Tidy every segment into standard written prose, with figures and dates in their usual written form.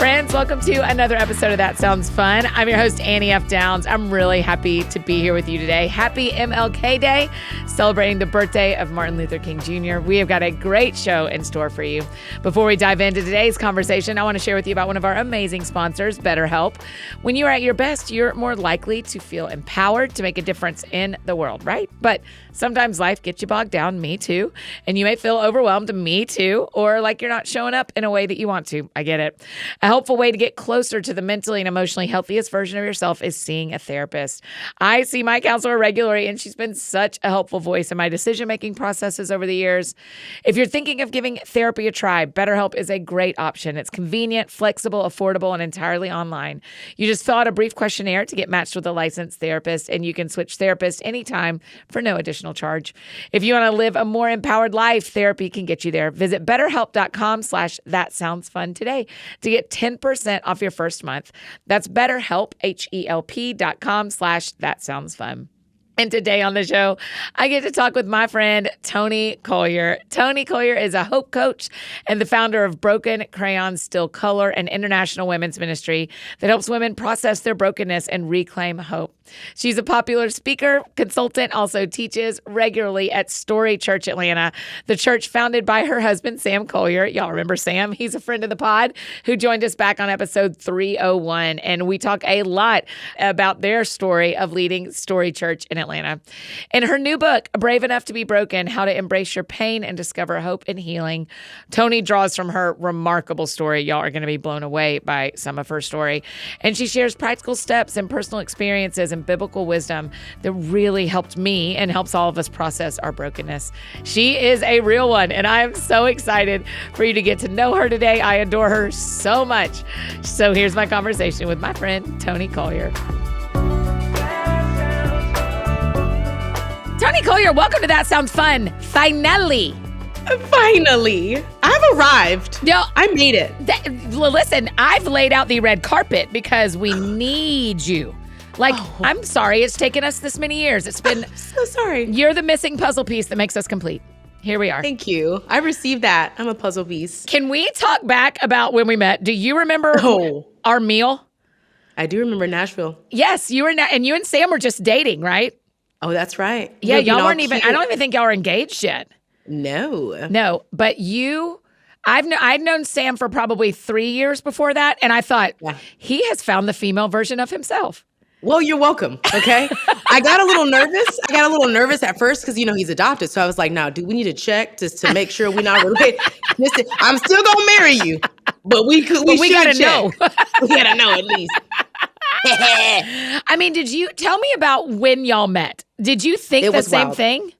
friends. Welcome to another episode of That Sounds Fun. I'm your host, Annie F. Downs. I'm really happy to be here with you today. Happy MLK Day, celebrating the birthday of Martin Luther King Jr. We have got a great show in store for you. Before we dive into today's conversation, I want to share with you about one of our amazing sponsors, BetterHelp. When you are at your best, you're more likely to feel empowered to make a difference in the world, right? But sometimes life gets you bogged down, me too, and you may feel overwhelmed, me too, or like you're not showing up in a way that you want to. I get it. A helpful way to get closer to the mentally and emotionally healthiest version of yourself is seeing a therapist. I see my counselor regularly, and she's been such a helpful voice in my decision-making processes over the years. If you're thinking of giving therapy a try, BetterHelp is a great option. It's convenient, flexible, affordable, and entirely online. You just fill out a brief questionnaire to get matched with a licensed therapist, and you can switch therapists anytime for no additional charge. If you want to live a more empowered life, therapy can get you there. Visit BetterHelp.com/thatsoundsfun today to get 10% off your first month. That's BetterHelp, HELP.com/thatsoundsfun. And today on the show, I get to talk with my friend, Toni Collier. Toni Collier is a hope coach and the founder of Crayons Still Color, an international women's ministry that helps women process their brokenness and reclaim hope. She's a popular speaker, consultant, also teaches regularly at Story Church Atlanta, the church founded by her husband, Sam Collier. Y'all remember Sam? He's a friend of the pod who joined us back on episode 301. And we talk a lot about their story of leading Story Church in Atlanta. In her new book, Brave Enough to Be Broken, How to Embrace Your Pain and Discover Hope and Healing, Toni draws from her remarkable story. Y'all are going to be blown away by some of her story. And she shares practical steps and personal experiences and biblical wisdom that really helped me and helps all of us process our brokenness. She is a real one, and I am so excited for you to get to know her today. I adore her so much. So here's my conversation with my friend, Toni Collier. Toni Collier, welcome to That Sounds Fun. Finally, I've arrived. Yo, I made it. Listen, I've laid out the red carpet because we need you. I'm sorry it's taken us this many years. It's been so sorry. You're the missing puzzle piece that makes us complete. Here we are. Thank you. I received that. I'm a puzzle piece. Can we talk back about when we met? Do you remember our meal? I do remember Nashville. Yes, you were, and you and Sam were just dating, right? Oh, that's right. Yeah, y'all weren't even. I don't even think y'all were engaged yet. No, but I'd known Sam for probably 3 years before that, and I thought he has found the female version of himself. Well, you're welcome. Okay. I got a little nervous at first because, he's adopted. So I was like, no, we need to check just to make sure we're not related. Listen, I'm still going to marry you, but we got to know. We got to know at least. I mean, did you tell me about when y'all met? Did you think the same thing?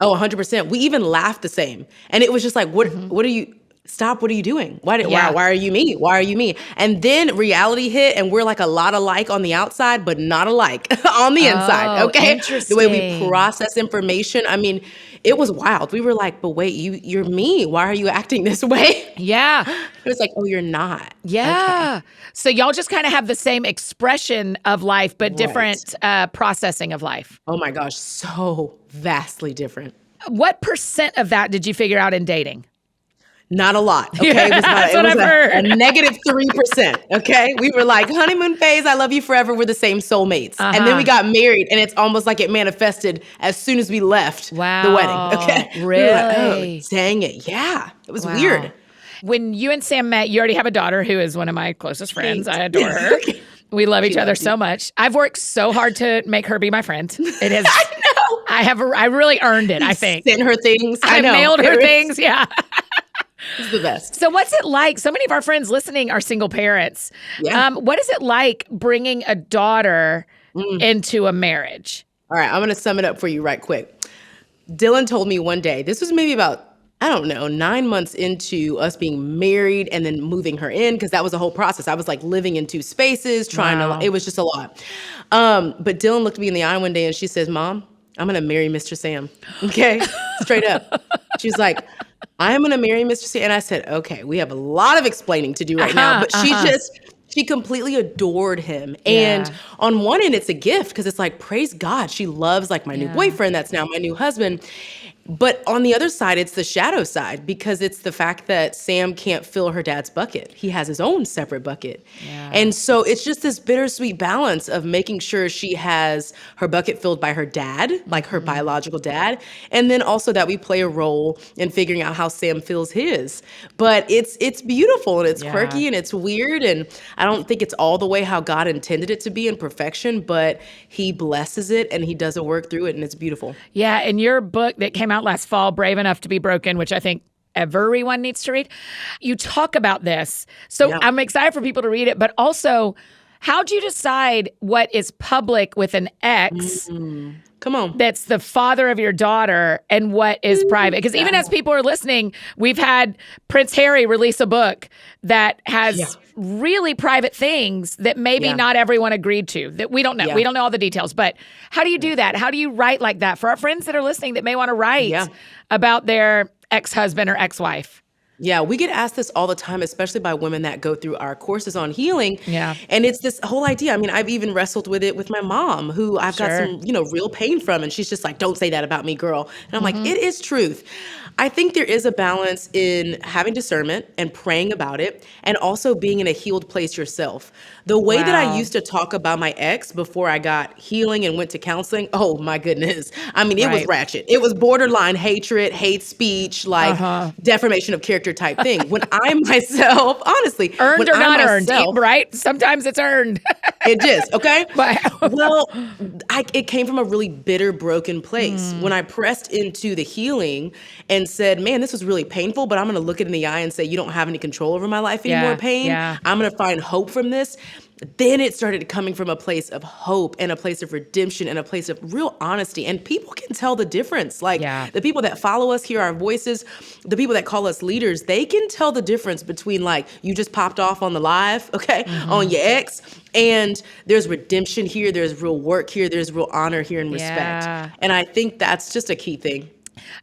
Oh, 100%. We even laughed the same. And it was just like, what are you... Stop, what are you doing? Why are you me? Why are you me? And then reality hit, and we're like a lot alike on the outside, but not alike on the inside, okay? Interesting. The way we process information, I mean, it was wild. We were like, but wait, you're me. Why are you acting this way? Yeah. It was like, oh, you're not. Yeah. Okay. So y'all just kind of have the same expression of life, but different processing of life. Oh my gosh, so vastly different. What % of that did you figure out in dating? Not a lot, okay? Yeah, that's what I've heard. A negative 3%, okay? We were like, honeymoon phase, I love you forever, we're the same soulmates. And then we got married, and it's almost like it manifested as soon as we left the wedding, okay? Really? We were like, oh, dang it, yeah. It was weird. When you and Sam met, you already have a daughter who is one of my closest friends. I adore her. We love each other so much. I've worked so hard to make her be my friend. It has. I know. I really earned it, I think. Sent her things. I mailed her things, yeah. It's the best. So what's it like? So many of our friends listening are single parents. Yeah. What is it like bringing a daughter into a marriage? All right, I'm going to sum it up for you right quick. Dylan told me one day, this was maybe about, 9 months into us being married and then moving her in, because that was a whole process. I was like living in two spaces, it was just a lot. But Dylan looked me in the eye one day and she says, Mom, I'm going to marry Mr. Sam. Okay? Straight up. She's like, I'm going to marry Mr. Sam. And I said, okay, we have a lot of explaining to do right now. But she completely adored him. Yeah. And on one end, it's a gift because it's like, praise God, she loves like my new boyfriend. That's now my new husband. But on the other side, it's the shadow side, because it's the fact that Sam can't fill her dad's bucket. He has his own separate bucket. Yeah. And so it's just this bittersweet balance of making sure she has her bucket filled by her dad, like her biological dad, and then also that we play a role in figuring out how Sam fills his. But it's beautiful, and it's quirky, and it's weird, and I don't think it's all the way how God intended it to be in perfection, but he blesses it and he does a work through it, and it's beautiful. Yeah, and your book that came out last fall, Brave Enough to Be Broken, which I think everyone needs to read, you talk about this. So I'm excited for people to read it, but also, how'd you decide what is public with an X? Come on. That's the father of your daughter, and what is private? Because even as people are listening, we've had Prince Harry release a book that has really private things that maybe not everyone agreed to, that we don't know. We don't know all the details. But how do you do that? How do you write like that for our friends that are listening that may want to write about their ex-husband or ex-wife? Yeah, we get asked this all the time, especially by women that go through our courses on healing. Yeah. And it's this whole idea. I mean, I've even wrestled with it with my mom, who I've got some, real pain from. And she's just like, don't say that about me, girl. And I'm like, it is truth. I think there is a balance in having discernment and praying about it, and also being in a healed place yourself. The way that I used to talk about my ex before I got healing and went to counseling, oh my goodness. I mean, it was ratchet. It was borderline hatred, hate speech, like defamation of character type thing. When I myself, honestly. Earned or not earned, right? Sometimes it's earned. It is, okay? Well, it came from a really bitter, broken place. When I pressed into the healing and said, man, this was really painful, but I'm going to look it in the eye and say, you don't have any control over my life anymore, pain. I'm going to find hope from this. Then it started coming from a place of hope and a place of redemption and a place of real honesty. And people can tell the difference. Like the people that follow us, hear our voices, the people that call us leaders, they can tell the difference between like you just popped off on the live, on your ex, and there's redemption here, there's real work here, there's real honor here and respect. And I think that's just a key thing.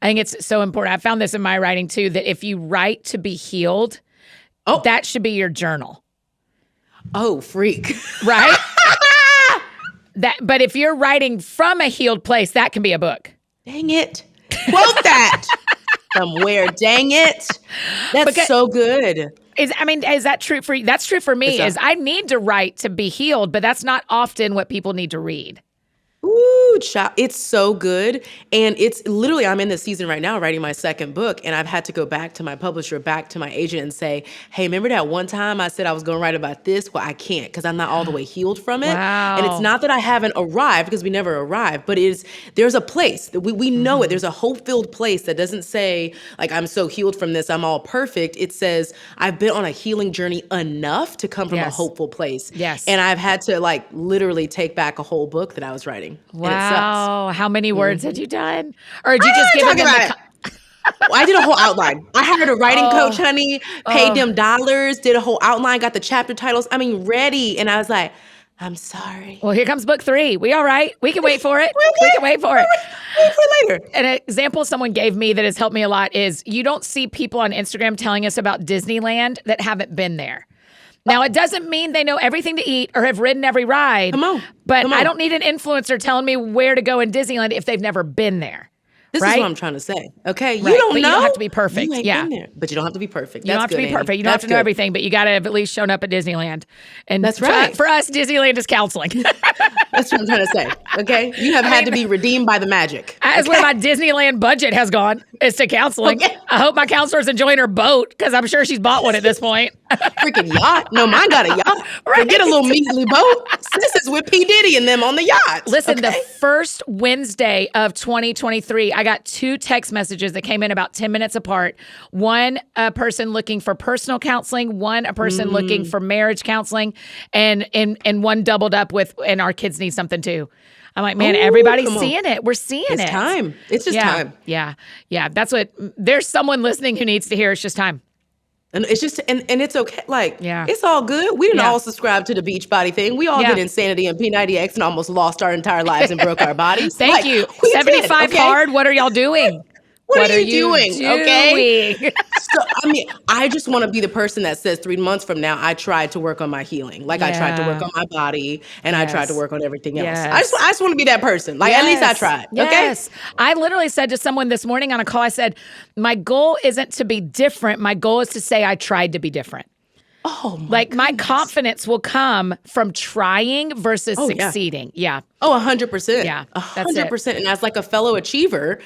I think it's so important. I found this in my writing too, that if you write to be healed, that should be your journal. Oh, freak. Right? But if you're writing from a healed place, that can be a book. Dang it. Quote that somewhere. Dang it. That's so good. Is that true for you? That's true for me. I need to write to be healed, but that's not often what people need to read. Ooh, child. It's so good. And it's literally, I'm in this season right now writing my second book, and I've had to go back to my publisher, back to my agent and say, hey, remember that one time I said I was going to write about this? Well, I can't, because I'm not all the way healed from it. Wow. And it's not that I haven't arrived, because we never arrived, but there's a place that we know it. There's a hope-filled place that doesn't say, like, I'm so healed from this, I'm all perfect. It says, I've been on a healing journey enough to come from a hopeful place. Yes. And I've had to, like, literally take back a whole book that I was writing. Wow. How many words had you done? Or did you just give them Well, I did a whole outline. I hired a writing coach, honey, paid them dollars, did a whole outline, got the chapter titles. I mean, ready. And I was like, I'm sorry. Well, here comes book 3. We all right? We can wait for it. We can wait for it. Wait for it later. An example someone gave me that has helped me a lot is you don't see people on Instagram telling us about Disneyland that haven't been there. Now, it doesn't mean they know everything to eat or have ridden every ride. But I don't need an influencer telling me where to go in Disneyland if they've never been there. This is what I'm trying to say. Okay, you don't know. You don't have to be perfect. You ain't been there, but you don't have to be perfect. You don't have to be perfect. You don't have to know everything, but you got to have at least shown up at Disneyland. And that's right. For us, Disneyland is counseling. That's what I'm trying to say. Okay, you have had to be redeemed by the magic. That's where my Disneyland budget has gone, is to counseling. I hope my counselor's enjoying her boat, because I'm sure she's bought one at this point. Freaking yacht. No, mine got a yacht. Forget a little measly boat. This is with P. Diddy and them on the yacht. Listen, the first Wednesday of 2023, I got 2 text messages that came in about 10 minutes apart. One, a person looking for personal counseling. One, a person looking for marriage counseling. And one doubled up with, and our kids need something too. I'm like, man, everybody's seeing it. We're seeing it. It's time. It's just time. Yeah. That's there's someone listening who needs to hear it's just time. And it's just, and it's okay. Like, it's all good. We didn't all subscribe to the Beachbody thing. We all did Insanity and P90X and almost lost our entire lives and broke our bodies. Thank you. 75 hard. What are y'all doing? What are you doing? Okay. So, I mean, I just want to be the person that says 3 months from now, I tried to work on my healing. Like I tried to work Yeah. on my body and I tried to Yes. work on everything else. Yes. I just want to be that person. Like at least I Yes. tried. Okay. Yes. I literally said to someone this morning on a call, I said, my goal isn't to be different. My goal is to say I tried to be different. Oh my Like my goodness. confidence will come from trying versus Oh, yeah. succeeding. Yeah. Oh, 100%. Yeah, that's it. 100%. And as like a fellow achiever,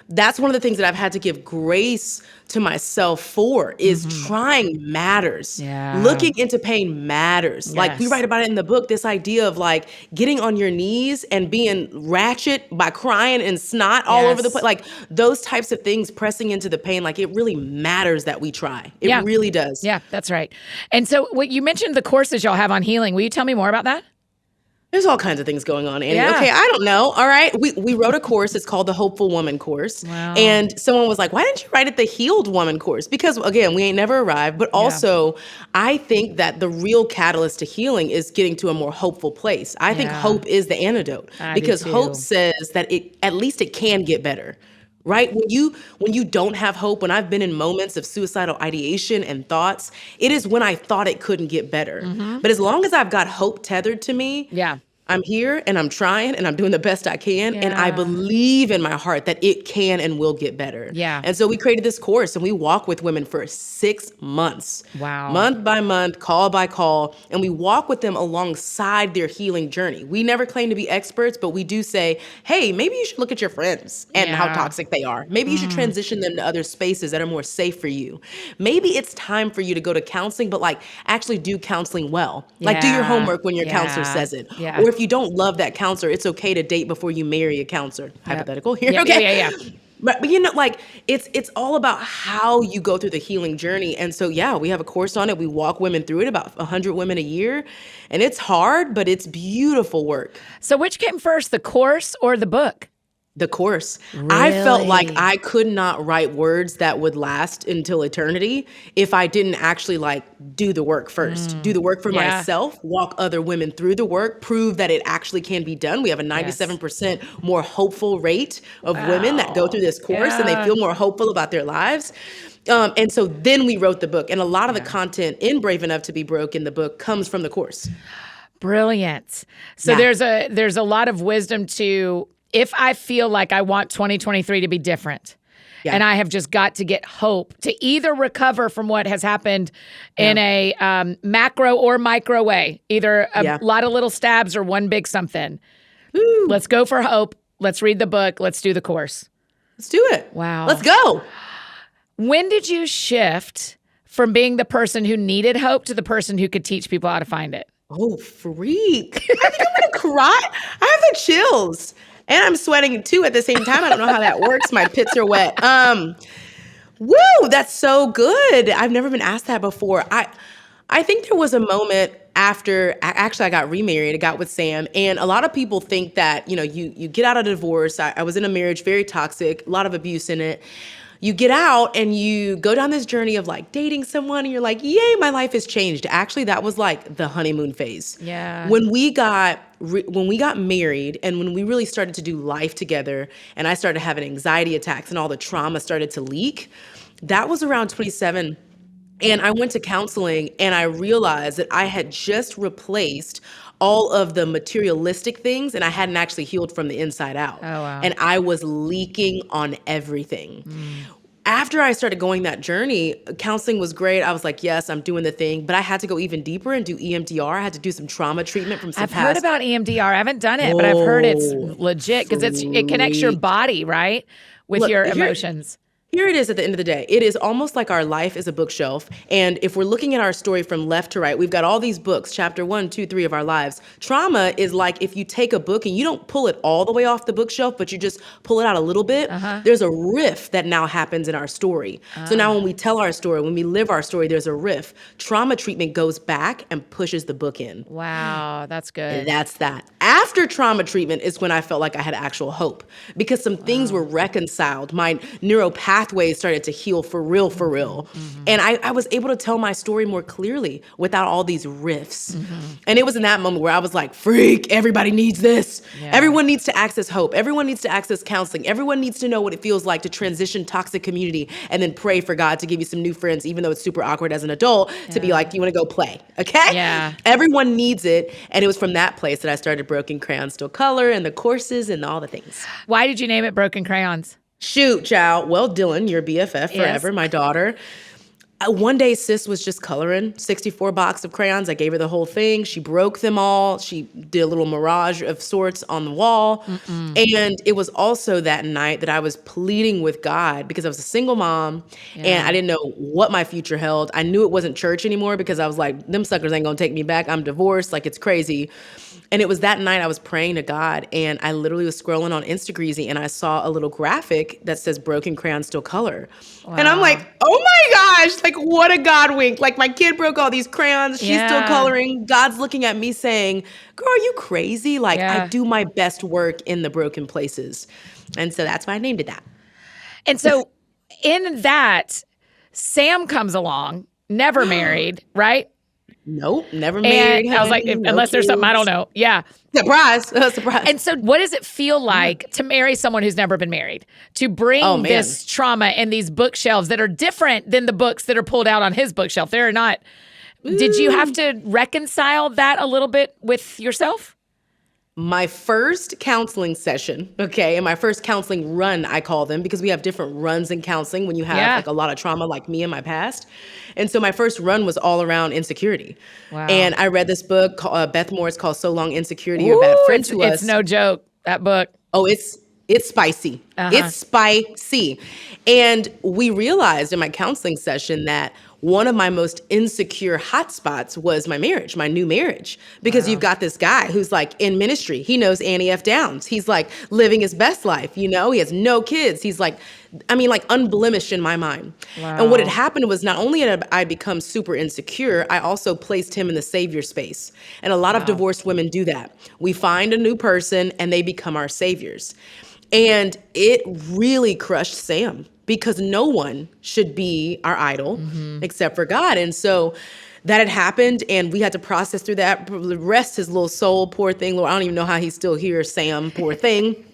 that's one of the things that I've had to give grace to myself for is trying matters. Yeah. Looking into pain matters. Like we Yes. write about it in the book, this idea of like getting on your knees and being ratchet by crying and snot all over the Yes. place. Like those types of things, pressing into the pain, like it really matters that we try. It Yeah. really does. Yeah, that's right. And so what you mentioned the courses y'all have on healing. Will you tell me more about that? There's all kinds of things going on, Annie. Yeah. Okay, I don't know. All right. We wrote a course. It's called the Hopeful Woman course. Wow. And someone was like, why didn't you write it the Healed Woman course? Because again, we ain't never arrived. But also, I think that the real catalyst to healing is getting to a more hopeful place. I think Yeah. hope is the antidote. I do Because hope too. says that at least it can get better. Right? When you don't have hope, when I've been in moments of suicidal ideation and thoughts, it is when I thought it couldn't get better. But as long as I've got hope tethered to me, Yeah. I'm here and I'm trying and I'm doing the best I can. And I Yeah. believe in my heart that it can and will get better. Yeah. And so we created this course and we walk with women for 6 months. Wow. Month by month, call by call. And we walk with them alongside their healing journey. We never claim to be experts, but we do say, hey, maybe you should look at your friends and how Yeah. toxic they are. Maybe you should transition them to other spaces that are more safe for you. Maybe it's time for you to go to counseling, but like actually do counseling well. Like do your Yeah. homework when your counselor Yeah. says it. Yeah. Or if you don't love that counselor, it's okay to date before you marry a counselor. Hypothetical here. Yeah, Okay. yeah. But you know, like it's all about how you go through the healing journey. And so yeah, we have a course on it. We walk women through it, about 100 women a year. And it's hard, but it's beautiful work. So which came first, the course or the book? The course. I felt like Really? I could not write words that would last until eternity if I didn't actually like do the work first. Do the work for Yeah. myself, walk other women through the work, prove that it actually can be done. We have a 97% more hopeful rate of women that go through this course and they Yeah. feel more hopeful about their lives. And so then we wrote the book. And a lot of the content in Brave Enough to Be Broke in the book comes from the course. Brilliant. So Yeah. there's a lot of wisdom to, if I feel like I want 2023 to be different, Yeah. and I have just got to get hope to either recover from what has happened in a macro or micro way, either a lot of little stabs or one big something. Woo. Let's go for hope. Let's read the book. Let's do the course. Let's do it. Wow. Let's go. When did you shift from being the person who needed hope to the person who could teach people how to find it? Oh, freak. I think I'm gonna cry. I have the chills. And I'm sweating too at the same time. I don't know how that works. My pits are wet. Woo, that's so good. I've never been asked that before. I think there was a moment after actually I got remarried. I got with Sam, and a lot of people think that, you know, you get out of a divorce. I was in a marriage, very toxic, a lot of abuse in it. You get out and you go down this journey of like dating someone and you're like, yay, my life has changed. Actually, that was like the honeymoon phase. Yeah. When we got married and when we really started to do life together and I started having anxiety attacks and all the trauma started to leak, that was around 27. And I went to counseling and I realized that I had just replaced all of the materialistic things and I hadn't actually healed from the inside out. Oh, wow. And I was leaking on everything. After I started going that journey, counseling was great. I was like, yes, I'm doing the thing, but I had to go even deeper and do EMDR. I had to do some trauma treatment from some I've heard about EMDR. I haven't done it, but I've heard it's legit because it connects your body, right, with Look, your here- emotions. Here it is at the end of the day. It is almost like our life is a bookshelf. And if we're looking at our story from left to right, we've got all these books, chapter 1, 2, 3 of our lives. Trauma is like if you take a book and you don't pull it all the way off the bookshelf, but you just pull it out a little bit, there's a riff that now happens in our story. So now when we tell our story, when we live our story, there's a riff. Trauma treatment goes back and pushes the book in. Wow, that's good. That's that. After trauma treatment is when I felt like I had actual hope because some things were reconciled. My neuropathic pathways started to heal for real, for real. And I was able to tell my story more clearly without all these rifts. And it was in that moment where I was like, freak, everybody needs this. Yeah. Everyone needs to access hope. Everyone needs to access counseling. Everyone needs to know what it feels like to transition toxic community and then pray for God to give you some new friends, even though it's super awkward as an adult, to be like, you want to go play, okay? Yeah. Everyone needs it. And it was from that place that I started Broken Crayons Still Color and the courses and all the things. Why did you name it Broken Crayons? Shoot, child. Well, Dylan, your BFF forever, Yes. my daughter. One day, sis was just coloring 64 box of crayons. I gave her the whole thing. She broke them all. She did a little mirage of sorts on the wall. And it was also that night that I was pleading with God because I was a single mom and I didn't know what my future held. I knew it wasn't church anymore because I was like, them suckers ain't gonna take me back. I'm divorced. Like, it's crazy. And it was that night I was praying to God and I literally was scrolling on Instagreasy and I saw a little graphic that says Broken Crayons Still Color. And I'm like, oh my gosh, like what a God wink. Like my kid broke all these crayons. She's still coloring. God's looking at me saying, girl, are you crazy? Like I do my best work in the broken places. And so that's why I named it that. And so in that, Sam comes along, never married, right? Nope, never married. And I was like, unless there's something I don't know. Yeah. Surprise. Surprise. And so what does it feel like to marry someone who's never been married? To bring this trauma and these bookshelves that are different than the books that are pulled out on his bookshelf. They're not. Did you have to reconcile that a little bit with yourself? My first counseling session, okay, and my first counseling run, I call them, because we have different runs in counseling when you have like a lot of trauma like me in my past. And so my first run was all around insecurity. Wow. And I read this book, Beth Moore's called So Long Insecurity, You're a Bad Friend to Us. It's no joke, that book. Oh, it's spicy. It's spicy. And we realized in my counseling session that one of my most insecure hotspots was my marriage, my new marriage. Because you've got this guy who's like in ministry. He knows Annie F. Downs. He's like living his best life, you know? He has no kids. He's like, I mean, like unblemished in my mind. And what had happened was not only had I become super insecure, I also placed him in the savior space. And a lot of divorced women do that. We find a new person and they become our saviors. And it really crushed Sam because no one should be our idol except for God. And so that had happened and we had to process through that, rest his little soul, poor thing. Lord, I don't even know how he's still here, Sam, poor thing.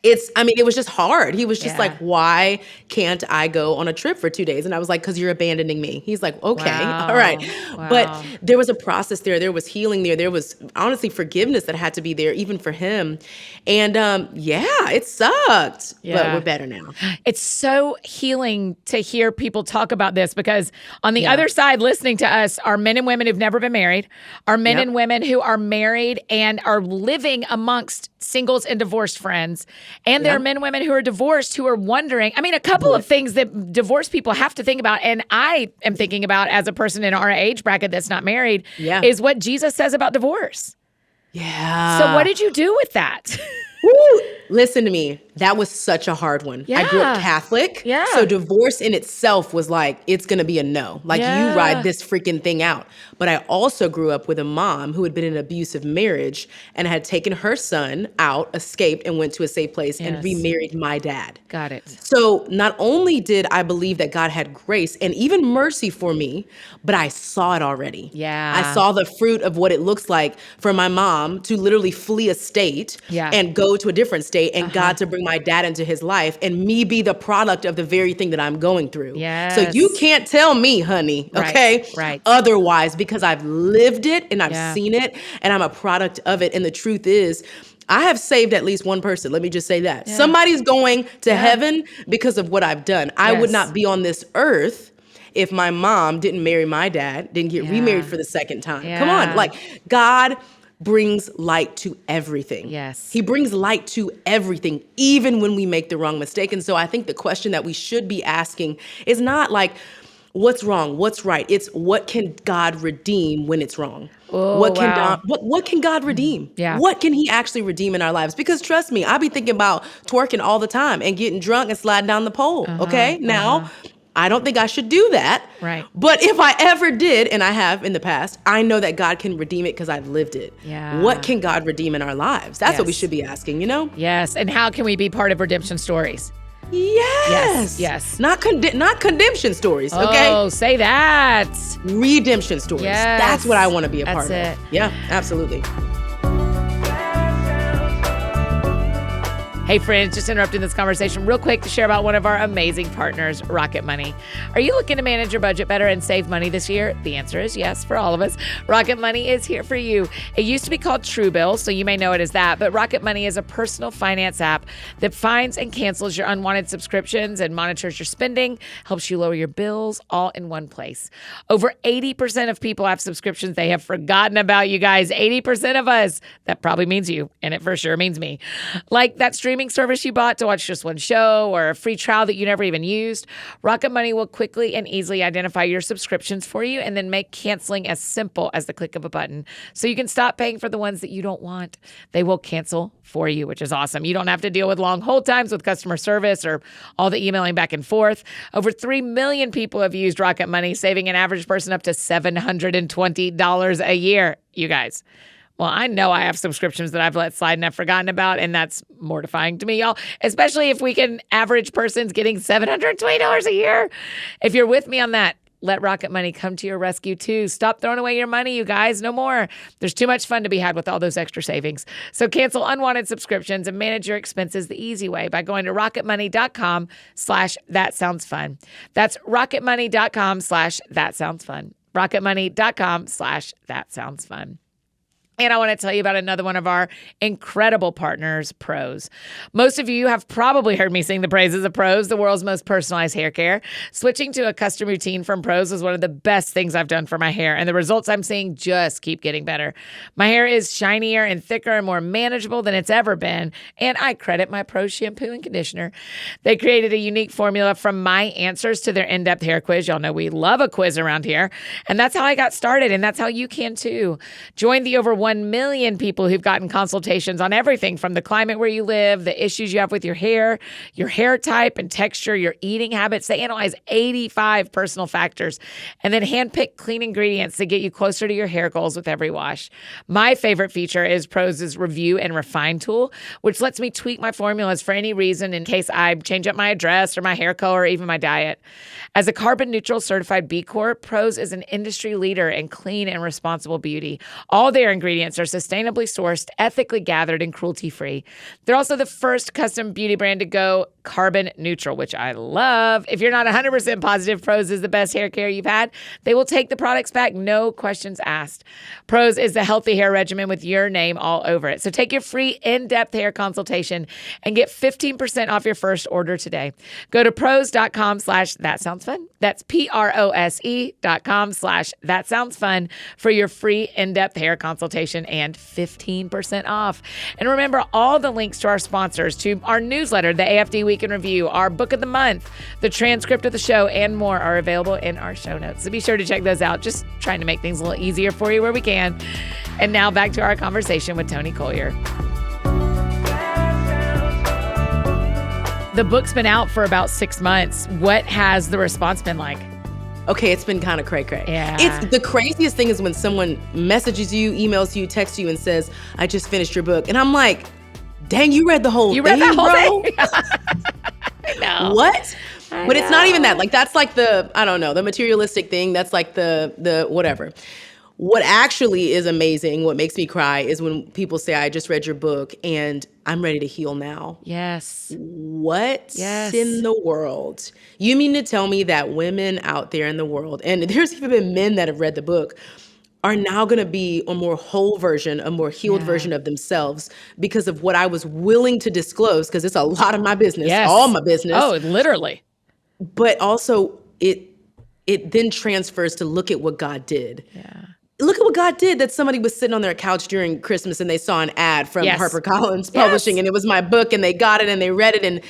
It was just hard. He was just like, why can't I go on a trip for 2 days? And I was like, because you're abandoning me. He's like, okay, all right. Wow. But there was a process there. There was healing there. There was honestly forgiveness that had to be there, even for him. And it sucked, but we're better now. It's so healing to hear people talk about this because on the other side, listening to us are men and women who've never been married, are men and women who are married and are living amongst singles and divorced friends. And there are men and women who are divorced who are wondering, I mean, a couple of things that divorced people have to think about, and I am thinking about as a person in our age bracket that's not married, is what Jesus says about divorce. Yeah. So what did you do with that? Woo. Listen to me. That was such a hard one. I grew up Catholic. Yeah. So divorce in itself was like, it's going to be a no. Like you ride this freaking thing out. But I also grew up with a mom who had been in an abusive marriage and had taken her son out, escaped, and went to a safe place and remarried my dad. Got it. So not only did I believe that God had grace and even mercy for me, but I saw it already. Yeah. I saw the fruit of what it looks like for my mom to literally flee a state and go to a different state and God to bring my dad into his life and me be the product of the very thing that I'm going through. Yes. So you can't tell me, honey, okay? Right. Otherwise, because I've lived it and I've seen it and I'm a product of it. And the truth is, I have saved at least one person. Let me just say that. Yeah. Somebody's going to heaven because of what I've done. I would not be on this earth if my mom didn't marry my dad, didn't get remarried for the second time. Come on. Like God brings light to everything. Yes. He brings light to everything, even when we make the wrong mistake. And so I think the question that we should be asking is not like, what's wrong? What's right? It's what can God redeem when it's wrong? Oh, what can God redeem? Yeah. What can he actually redeem in our lives? Because trust me, I be thinking about twerking all the time and getting drunk and sliding down the pole. Okay. Now, I don't think I should do that. Right. But if I ever did, and I have in the past, I know that God can redeem it because I've lived it. Yeah. What can God redeem in our lives? That's what we should be asking, you know? Yes. And how can we be part of redemption stories? Yes. Yes. Not condemnation stories, okay? Oh, say that. Redemption stories. Yes. That's what I want to be a That's part it. of. Yeah, absolutely. Hey friends, just interrupting this conversation real quick to share about one of our amazing partners, Rocket Money. Are you looking to manage your budget better and save money this year? The answer is yes for all of us. Rocket Money is here for you. It used to be called Truebill, so you may know it as that, but Rocket Money is a personal finance app that finds and cancels your unwanted subscriptions and monitors your spending, helps you lower your bills all in one place. Over 80% of people have subscriptions they have forgotten about, you guys. 80% of us. That probably means you, and it for sure means me. Like that streaming service you bought to watch just one show or a free trial that you never even used. Rocket Money will quickly and easily identify your subscriptions for you and then make canceling as simple as the click of a button. So you can stop paying for the ones that you don't want. They will cancel for you, which is awesome. You don't have to deal with long hold times with customer service or all the emailing back and forth. Over 3 million people have used Rocket Money, saving an average person up to $720 a year, you guys. Well, I know I have subscriptions that I've let slide and I've forgotten about, and that's mortifying to me, y'all, especially if we can average person's getting $720 a year. If you're with me on that, let Rocket Money come to your rescue too. Stop throwing away your money, you guys. No more. There's too much fun to be had with all those extra savings. So cancel unwanted subscriptions and manage your expenses the easy way by going to rocketmoney.com/thatsoundsfun. That's rocketmoney.com/thatsoundsfun. rocketmoney.com/thatsoundsfun. And I want to tell you about another one of our incredible partners, Prose. Most of you have probably heard me sing the praises of Prose, the world's most personalized hair care. Switching to a custom routine from Prose was one of the best things I've done for my hair, and the results I'm seeing just keep getting better. My hair is shinier and thicker and more manageable than it's ever been, and I credit my Prose shampoo and conditioner. They created a unique formula from my answers to their in-depth hair quiz. Y'all know we love a quiz around here, and that's how I got started, and that's how you can too. Join the over 1 million people who've gotten consultations on everything from the climate where you live, the issues you have with your hair type and texture, your eating habits. They analyze 85 personal factors and then handpick clean ingredients to get you closer to your hair goals with every wash. My favorite feature is Prose's Review and Refine tool, which lets me tweak my formulas for any reason in case I change up my address or my hair color or even my diet. As a carbon neutral certified B Corp, Prose is an industry leader in clean and responsible beauty. All their ingredients are sustainably sourced, ethically gathered, and cruelty-free. They're also the first custom beauty brand to go carbon neutral, which I love. If you're not 100% positive Prose is the best hair care you've had, they will take the products back, no questions asked. Prose is the healthy hair regimen with your name all over it. So take your free in-depth hair consultation and get 15% off your first order today. Go to prose.com/thatsoundsfun. That's prose.com/thatsoundsfun for your free in-depth hair consultation and 15% off. And remember, all the links to our sponsors, to our newsletter, the AFD Week in Review, our book of the month, the transcript of the show, and more are available in our show notes. So be sure to check those out. Just trying to make things a little easier for you where we can. And now back to our conversation with Toni Collier. The book's been out for about 6 months. What has the response been like? Okay, it's been kind of cray-cray. Yeah. It's the craziest thing is when someone messages you, emails you, texts you, and says, "I just finished your book," and I'm like, "Dang, you read the whole thing, You read that whole bro? thing? I know. What?" I But it's not even know. that. Like that's like the I don't know the materialistic thing. That's like the whatever. What actually is amazing, what makes me cry, is when people say, "I just read your book and I'm ready to heal now." Yes. What Yes. in the world? You mean to tell me that women out there in the world, and there's even been men that have read the book, are now going to be a more whole version, a more healed Yeah. version of themselves because of what I was willing to disclose, because it's a lot of my business, Yes. all my business. Oh, literally. But also it then transfers to look at what God did. Yeah. Look at what God did, that somebody was sitting on their couch during Christmas and they saw an ad from Yes. HarperCollins Publishing, and it was my book, and they got it and they read it, and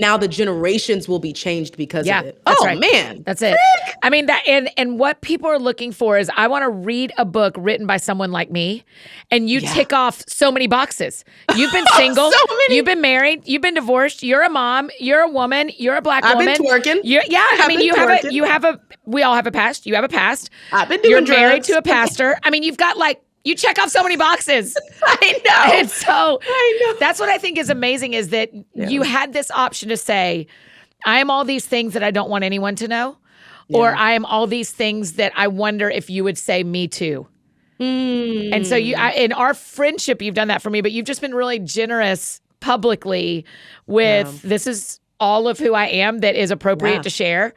now the generations will be changed because Yeah, of it. that's Oh right. man. That's it. I mean, that and what people are looking for is, I want to read a book written by someone like me, and you tick off so many boxes. You've been single, So many. you've been married, you've been divorced, you're a mom, you're a woman, you're a black I've woman. been twerking. I mean, been you have a we all have a past. You have a past. I've been doing You're married drugs. to a pastor. I mean, you've got like You check off so many boxes. I know. And so I know. that's what I think is amazing is that you had this option to say, I am all these things that I don't want anyone to know, or I am all these things that I wonder if you would say me too. And so in our friendship, you've done that for me, but you've just been really generous publicly with this is all of who I am that is appropriate to share.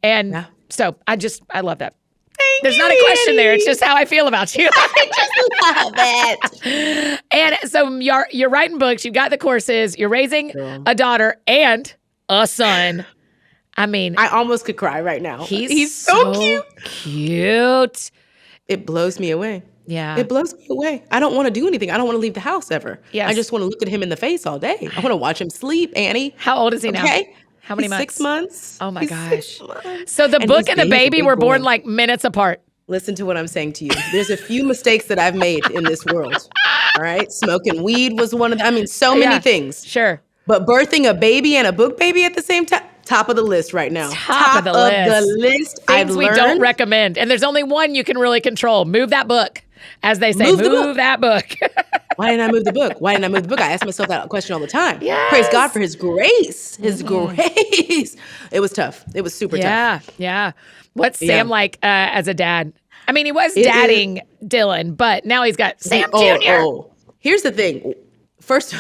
And so I love that. There's not a question there. It's just how I feel about you. I just love it. And so you're writing books. You've got the courses. You're raising a daughter and a son. I mean, I almost could cry right now. He's so cute. It blows me away. Yeah. It blows me away. I don't want to do anything. I don't want to leave the house ever. Yes. I just want to look at him in the face all day. I want to watch him sleep, Annie. How old is he now? Okay. How many He's months? 6 months. Oh my He's gosh. 6 months. So the book and the he's a baby big were born boy. like minutes apart. Listen to what I'm saying to you. There's a few mistakes that I've made in this world. All right. Smoking weed was one of them. I mean, so many things. Sure. But birthing a baby and a book baby at the same time, top of the list right now. Top of the list. Things we don't recommend. And there's only one you can really control. Move that book. As they say, move that book. Why didn't I move the book? Why didn't I move the book? I ask myself that question all the time. Yes. Praise God for his grace. His grace. It was tough. It was super tough. Yeah. What's Sam like as a dad? I mean, he was dadding Dylan, but now he's got Sam Jr. Here's the thing. First,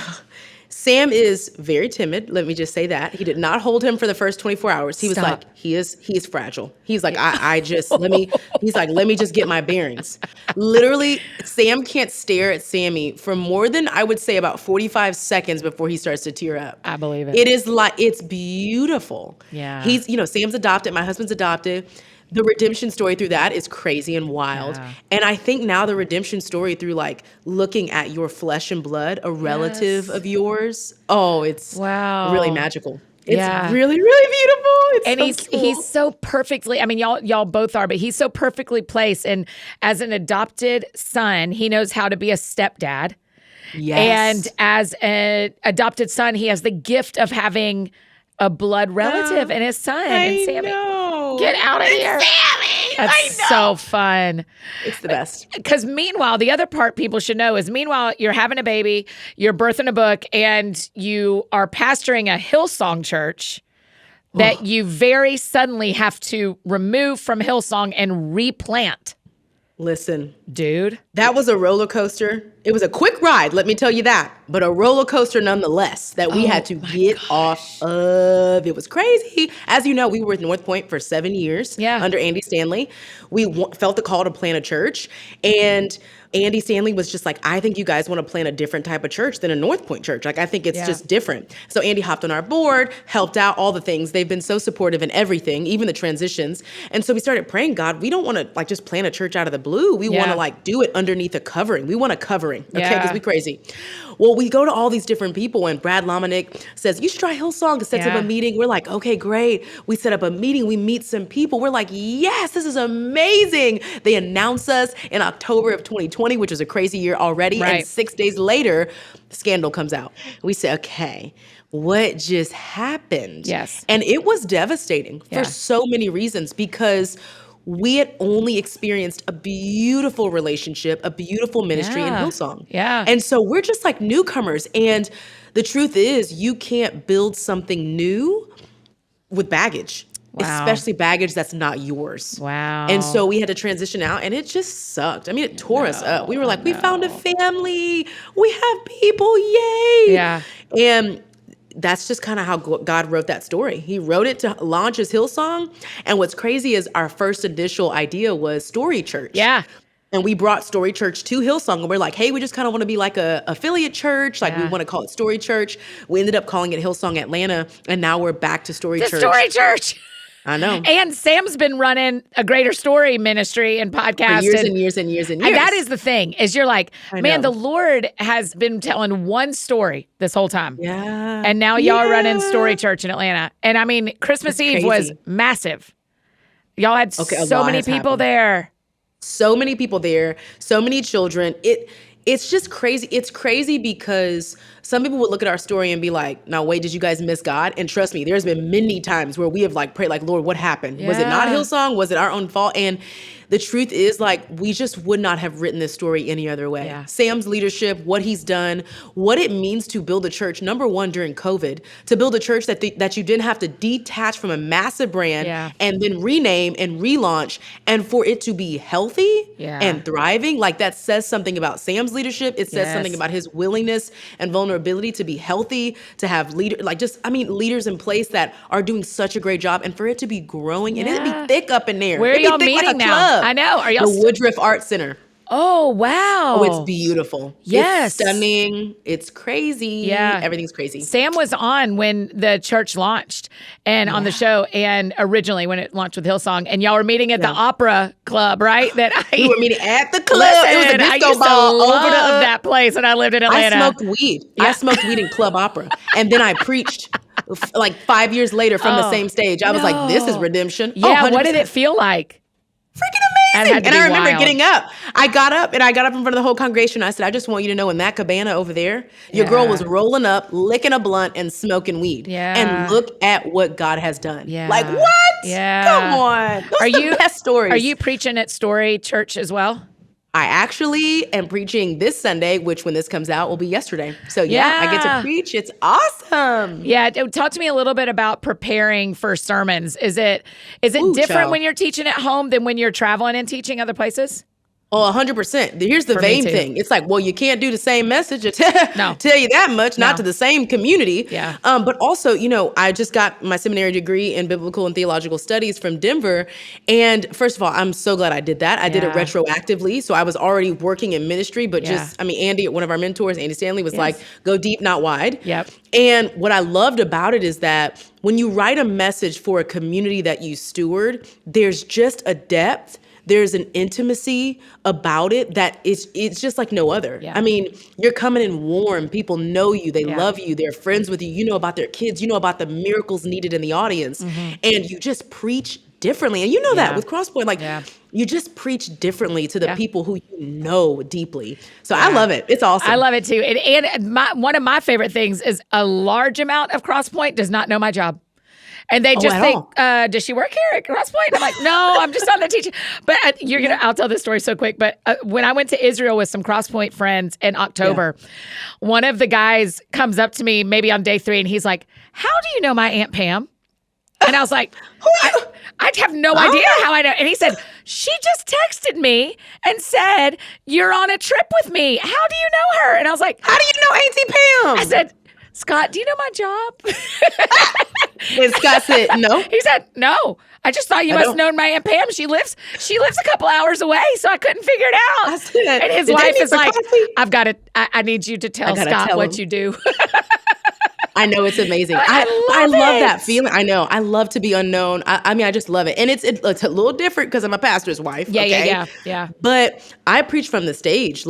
Sam is very timid. Let me just say that. He did not hold him for the first 24 hours. He was like, he is fragile. He's like, let me just get my bearings. Literally, Sam can't stare at Sammy for more than, I would say, about 45 seconds before he starts to tear up. I believe it. It is like, it's beautiful. Yeah. He's, Sam's adopted. My husband's adopted. The redemption story through that is crazy and wild. Yeah. And I think now the redemption story through like looking at your flesh and blood, a relative of yours. Oh, it's really magical. It's really, really beautiful. It's and so cool. He's so perfectly, I mean, y'all both are, but he's so perfectly placed. And as an adopted son, he knows how to be a stepdad. Yes. And as an adopted son, he has the gift of having a blood relative and his son. And Sammy. Get out of here. Sammy! That's so fun. It's the best. Because meanwhile, the other part people should know is you're having a baby, you're birthing a book, and you are pastoring a Hillsong church that you very suddenly have to remove from Hillsong and replant. Listen, dude, that was a roller coaster. It was a quick ride, let me tell you that, but a roller coaster nonetheless that we had to get off of. It was crazy. As you know, we were with North Point for 7 years under Andy Stanley. We felt the call to plant a church, and Andy Stanley was just like, I think you guys want to plant a different type of church than a North Point church. Like, I think it's just different. So Andy hopped on our board, helped out all the things. They've been so supportive in everything, even the transitions. And so we started praying, God, we don't want to like just plant a church out of the blue. We want to like do it underneath a covering. We want a covering, okay? Because we crazy. Well, we go to all these different people, and Brad Lomenick says, you should try Hillsong, to set up a meeting. We're like, okay, great. We set up a meeting. We meet some people. We're like, yes, this is amazing. They announce us in October of 2020, which is a crazy year already. And 6 days later, Scandal comes out. We say, okay, what just happened? Yes. And it was devastating for so many reasons, because we had only experienced a beautiful relationship, a beautiful ministry in Hillsong. Yeah. And so we're just like newcomers. And the truth is, you can't build something new with baggage. Especially baggage that's not yours. Wow. And so we had to transition out, and it just sucked. I mean, it tore us up. We were like, we found a family. We have people. Yay. Yeah. And that's just kind of how God wrote that story. He wrote it to launch his Hillsong. And what's crazy is our first initial idea was Story Church. Yeah. And we brought Story Church to Hillsong, and we're like, hey, we just kind of want to be like a affiliate church. Like we want to call it Story Church. We ended up calling it Hillsong Atlanta, and now we're back to Story Church. Story Church. I know. And Sam's been running a Greater Story ministry and podcast. For years and years and years and years. And that is the thing, is you're like, man, the Lord has been telling one story this whole time. Yeah. And now y'all are running Story Church in Atlanta. And I mean, Christmas Eve was massive. Y'all had so many people there. So many people there, so many children. It's just crazy. It's crazy because some people would look at our story and be like, no, wait, did you guys miss God? And trust me, there's been many times where we have like prayed like, Lord, what happened? Was it not Hillsong? Was it our own fault? And the truth is, like, we just would not have written this story any other way. Yeah. Sam's leadership, what he's done, what it means to build a church, number one, during COVID, to build a church that you didn't have to detach from a massive brand and then rename and relaunch, and for it to be healthy and thriving. Like, that says something about Sam's leadership. It says something about his willingness and vulnerability to be healthy, to have leaders in place that are doing such a great job, and for it to be growing and it'd be thick up in there. Where are It'd be y'all thick meeting like a now? club. I know. Are y'all the Woodruff Art Center? Oh, wow. Oh, it's beautiful. Yes. It's stunning. It's crazy. Yeah. Everything's crazy. Sam was on when the church launched and on the show, and originally when it launched with Hillsong, and y'all were meeting at the Opera Club, right? We were meeting at the club. Listen, it was a disco I used ball to over love that place when I lived in Atlanta. I smoked weed. I smoked weed in Club Opera. And then I preached like 5 years later from the same stage. I was like, this is redemption. Yeah, what did it feel like? Freaking amazing. And I remember wild. getting up. I got up in front of the whole congregation. I said, I just want you to know, in that cabana over there, your girl was rolling up, licking a blunt, and smoking weed. Yeah. And look at what God has done. Yeah. Like, what? Yeah. Come on. Those are the best stories. Are you preaching at Story Church as well? I actually am preaching this Sunday, which when this comes out will be yesterday. So yeah, I get to preach. It's awesome. Yeah. Talk to me a little bit about preparing for sermons. Is it different when you're teaching at home than when you're traveling and teaching other places? Oh, 100%. Here's the vain thing. It's like, well, you can't do the same message. No. Tell you that much, not to the same community. Yeah. But also, I just got my seminary degree in biblical and theological studies from Denver. And first of all, I'm so glad I did that. I did it retroactively. So I was already working in ministry, but Andy, one of our mentors, Andy Stanley, was like, go deep, not wide. Yep. And what I loved about it is that when you write a message for a community that you steward, there's just a depth. There's an intimacy about it that it's just like no other. Yeah. I mean, you're coming in warm. People know you. They love you. They're friends with you. You know about their kids. You know about the miracles needed in the audience. Mm-hmm. And you just preach differently. And you know that with Crosspoint. Like, you just preach differently to the people who you know deeply. So I love it. It's awesome. I love it too. And one of my favorite things is a large amount of Crosspoint does not know my job. And they just think, does she work here at Crosspoint? I'm like, no, I'm just on the teaching. But I'll tell this story so quick. But when I went to Israel with some Crosspoint friends in October, one of the guys comes up to me maybe on day 3 and he's like, how do you know my Aunt Pam? And I was like, I have no idea how I know. And he said, she just texted me and said, you're on a trip with me. How do you know her? And I was like, how do you know Auntie Pam? I said, Scott, do you know my job? And Scott said, no. He said, no. I just thought you must have known my Aunt Pam. She lives a couple hours away, so I couldn't figure it out. I said, and his wife is like, I've got to, I need you to tell Scott what you do. I know, it's amazing. I love that feeling. I know. I love to be unknown. I just love it. And it's a little different because I'm a pastor's wife. Yeah. But I preach from the stage.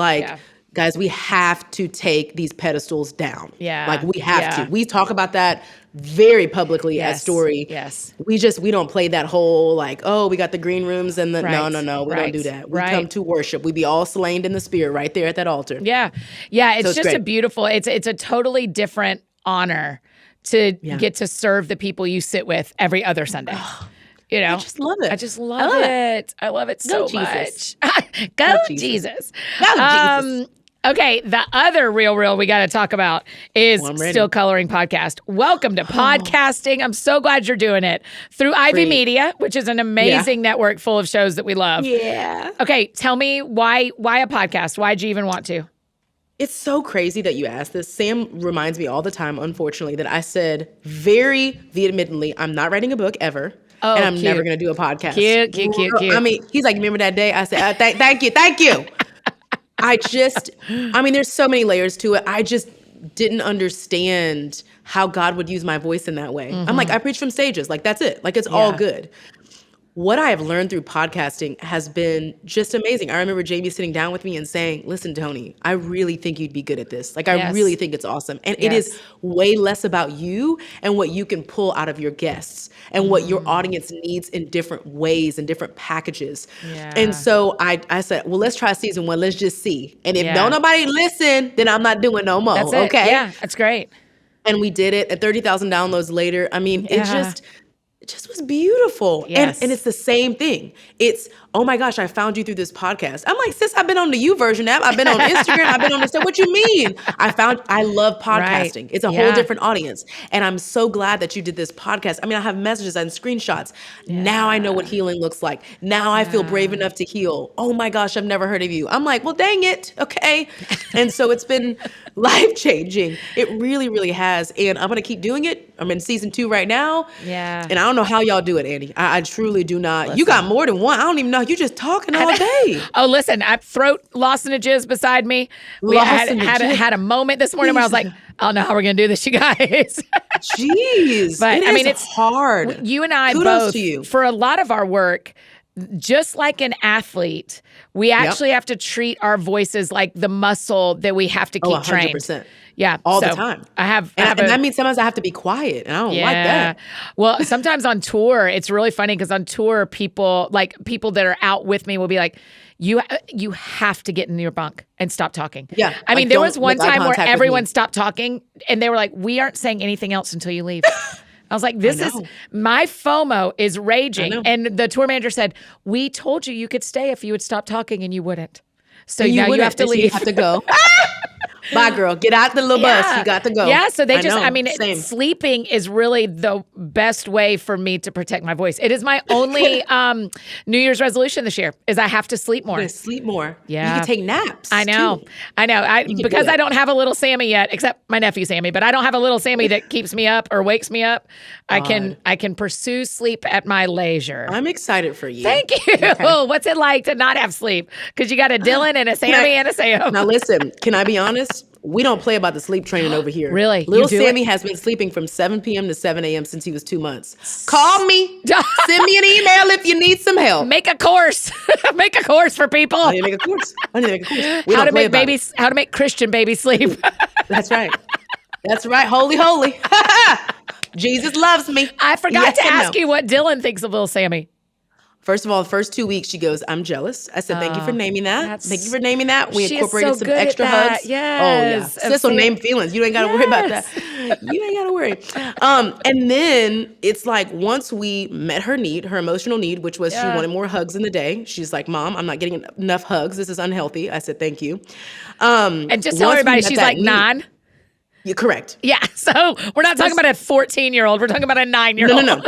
Guys, we have to take these pedestals down. Yeah. Like, we have to. We talk about that very publicly at Story. Yes. We don't play that whole we got the green rooms and the no. We don't do that. We come to worship. We be all slain in the spirit right there at that altar. Yeah. Yeah. It's just a beautiful, it's a totally different honor to get to serve the people you sit with every other Sunday. I just love it. I just love it. I love it so much. Go Jesus. Go Jesus. Okay, the other real we got to talk about is Still Coloring Podcast. Welcome to podcasting. I'm so glad you're doing it through Ivy Media, which is an amazing network full of shows that we love. Yeah. Okay, tell me why a podcast? Why'd you even want to? It's so crazy that you asked this. Sam reminds me all the time, unfortunately, that I said very vehemently, I'm not writing a book ever. Oh, and I'm never going to do a podcast. Cute. I mean, he's like, remember that day? I said, thank you. There's so many layers to it. I just didn't understand how God would use my voice in that way. Mm-hmm. I'm like, I preach from stages. Like, that's it. Like, it's all good. What I have learned through podcasting has been just amazing. I remember Jamie sitting down with me and saying, listen, Toni, I really think you'd be good at this. Like, I really think it's awesome. And it is way less about you and what you can pull out of your guests and what your audience needs in different ways and different packages. Yeah. And so I said, well, let's try season 1. Let's just see. And if don't nobody listen, then I'm not doing no more. That's it. Okay. Yeah, that's great. And we did it. At 30,000 downloads later, it just... it just was beautiful. Yes. And it's the same thing. It's, oh my gosh, I found you through this podcast. I'm like, sis, I've been on the YouVersion app. I've been on Instagram. I've been on this. What you mean? I love podcasting. Right. It's a whole different audience. And I'm so glad that you did this podcast. I mean, I have messages and screenshots. Now I know what healing looks like. Now I feel brave enough to heal. Oh my gosh, I've never heard of you. I'm like, well, dang it. Okay. And so it's been life-changing. It really, really has. And I'm going to keep doing it. I'm in season 2 right now. Yeah. And I don't know how y'all do it, Annie. I truly do not. Listen. You got more than one. I don't even know. You just talking all day. Oh, listen, I throat lozenges beside me. We had a moment this morning where I was like, I don't know how we're going to do this, you guys. Jeez. But I mean, it's hard. You and I Kudos both, to you. For a lot of our work, just like an athlete, we actually have to treat our voices like the muscle that we have to keep 100%. trained. Yeah. All the time. And that means sometimes I have to be quiet, and I don't like that. Well, sometimes on tour, it's really funny because on tour, people that are out with me will be like, you have to get in your bunk and stop talking. Yeah. I mean, there was one time where everyone stopped talking and they were like, we aren't saying anything else until you leave. I was like, my FOMO is raging. And the tour manager said, we told you could stay if you would stop talking, and you wouldn't. So now you have to leave. You have to go. Bye, girl. Get out the little bus. You got to go. Yeah, so sleeping is really the best way for me to protect my voice. It is my only New Year's resolution this year is I have to sleep more. Sleep more. Yeah. You can take naps. I know. Too. I know. Because I don't have a little Sammy yet, except my nephew Sammy, but I don't have a little Sammy that keeps me up or wakes me up. I can pursue sleep at my leisure. I'm excited for you. Thank you. Okay. What's it like to not have sleep? Because you got a Dylan and a Sammy and a Sam. Now listen, can I be honest? We don't play about the sleep training over here. Really? Little Sammy has been sleeping from 7 p.m. to 7 a.m. since he was 2 months. Call me. Send me an email if you need some help. Make a course. Make a course for people. I need to make a course. How to make Christian babies sleep. That's right. That's right. Holy. Jesus loves me. I forgot to ask you what Dylan thinks of little Sammy. First of all, the first 2 weeks, she goes, I'm jealous. I said, thank you for naming that. Thank you for naming that. We incorporated some extra hugs. Yes. Oh, yeah. Sis will name feelings. You ain't got to worry about that. You ain't got to worry. And then it's like once we met her need, her emotional need, which was she wanted more hugs in the day. She's like, Mom, I'm not getting enough hugs. This is unhealthy. I said, thank you. And just tell everybody she's like 9. You're correct. Yeah. So we're not talking about a 14-year-old. We're talking about a 9-year-old. No.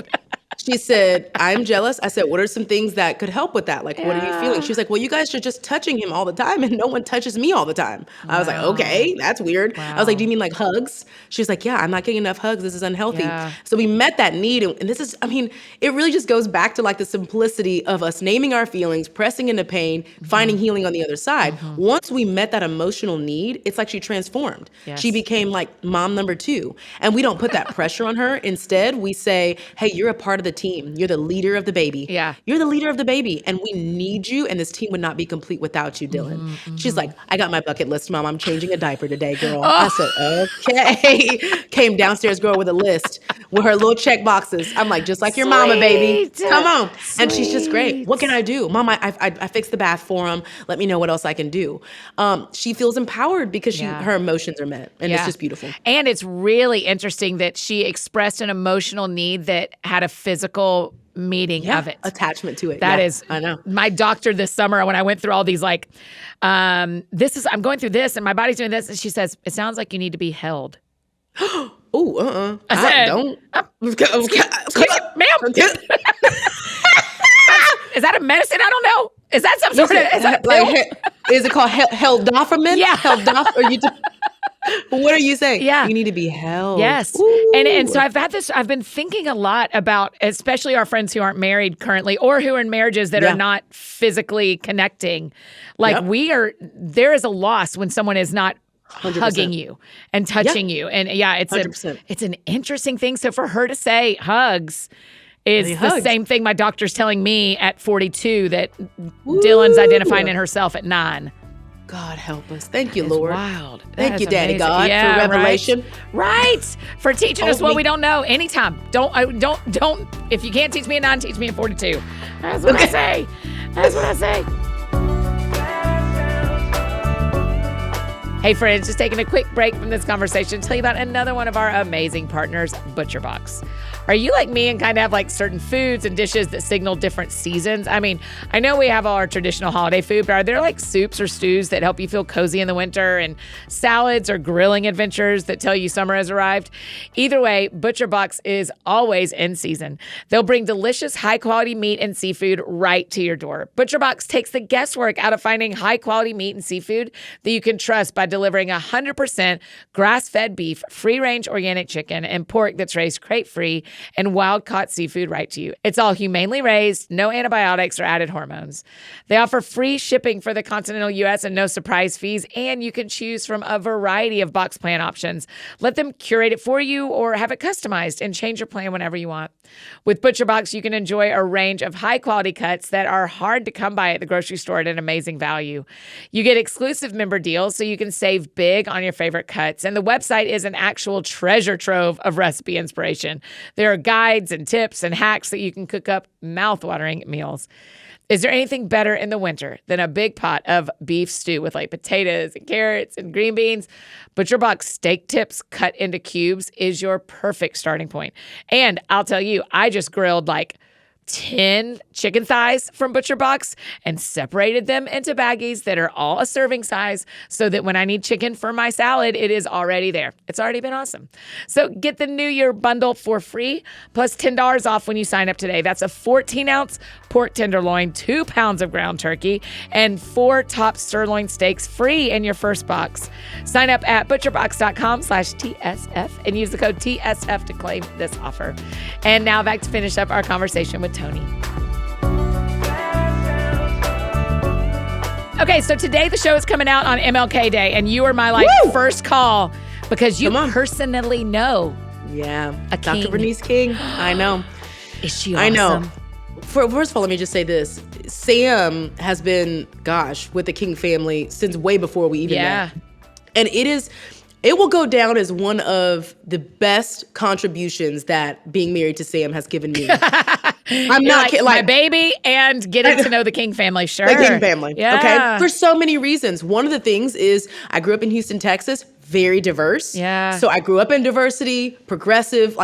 She said, I'm jealous. I said, what are some things that could help with that? Like, what are you feeling? She was like, well, you guys are just touching him all the time and no one touches me all the time. Wow. I was like, okay, that's weird. Wow. I was like, do you mean like hugs? She was like, yeah, I'm not getting enough hugs. This is unhealthy. Yeah. So we met that need. And this is, I mean, it really just goes back to like the simplicity of us naming our feelings, pressing into pain, finding healing on the other side. Once we met that emotional need, it's like she transformed. Yes. She became like mom number 2. And we don't put that pressure on her. Instead, we say, hey, you're a part of the team. You're the leader of the baby. Yeah. You're the leader of the baby. And we need you. And this team would not be complete without you, Dylan. She's like, I got my bucket list, Mom. I'm changing a diaper today, girl. I said, okay. Came downstairs, girl, with a list with her little check boxes. I'm like, just like your mama, baby. Come on. And she's just great. What can I do? Mom, I fixed the bath for him. Let me know what else I can do. She feels empowered because her emotions are met. And it's just beautiful. And it's really interesting that she expressed an emotional need that had a physical meeting of it. Attachment to it. That is, I know. My doctor this summer, when I went through all these like, I'm going through this and my body's doing this. And she says, it sounds like you need to be held. I said, don't. Ma'am. Is that a medicine? I don't know. Is that some sort of, is that a pill? Is it called Heldophrin? Yeah. What are you saying? Yeah. You need to be held. Yes. And so I've been thinking a lot about, especially our friends who aren't married currently or who are in marriages that are not physically connecting. Like there is a loss when someone is not 100%. Hugging you and touching you. And it's an interesting thing. So for her to say hugs is the same thing my doctor's telling me at 42 that Dylan's identifying in herself at 9. God help us. Thank you, Lord. Wild. Thank you, Daddy God, for revelation. Right. For teaching us what we don't know anytime. Don't. If you can't teach me at 9, teach me at 42. That's what I say. That's what I say. Hey friends, just taking a quick break from this conversation to tell you about another one of our amazing partners, ButcherBox. Are you like me and kind of have like certain foods and dishes that signal different seasons? I mean, I know we have all our traditional holiday food, but are there like soups or stews that help you feel cozy in the winter, and salads or grilling adventures that tell you summer has arrived? Either way, ButcherBox is always in season. They'll bring delicious, high-quality meat and seafood right to your door. ButcherBox takes the guesswork out of finding high-quality meat and seafood that you can trust by delivering 100% grass-fed beef, free-range organic chicken, and pork that's raised crate-free and wild-caught seafood right to you. It's all humanely raised, no antibiotics or added hormones. They offer free shipping for the continental U.S. and no surprise fees, and you can choose from a variety of box plan options. Let them curate it for you or have it customized and change your plan whenever you want. With ButcherBox, you can enjoy a range of high-quality cuts that are hard to come by at the grocery store at an amazing value. You get exclusive member deals so you can save big on your favorite cuts, and the website is an actual treasure trove of recipe inspiration. There are guides and tips and hacks that you can cook up mouth-watering meals. Is there anything better in the winter than a big pot of beef stew with like potatoes and carrots and green beans? ButcherBox steak tips cut into cubes is your perfect starting point. And I'll tell you, I just grilled like 10 chicken thighs from ButcherBox and separated them into baggies that are all a serving size so that when I need chicken for my salad, it is already there. It's already been awesome. So get the New Year bundle for free, plus $10 off when you sign up today. That's a 14-ounce pork tenderloin, 2 pounds of ground turkey, and 4 top sirloin steaks free in your first box. Sign up at butcherbox.com/TSF and use the code TSF to claim this offer. And now back to finish up our conversation with Toni. Okay, so today the show is coming out on MLK Day, and you are my first call because you personally know a king. Dr. Bernice King. I know. Is she awesome? I know. First of all, let me just say this. Sam has been, with the King family since way before we even met. And it will go down as one of the best contributions that being married to Sam has given me. I'm not kidding. My baby and getting to know the King family. Sure. The King family. Yeah. Okay. For so many reasons. One of the things is I grew up in Houston, Texas, very diverse. Yeah. So I grew up in diversity, progressive,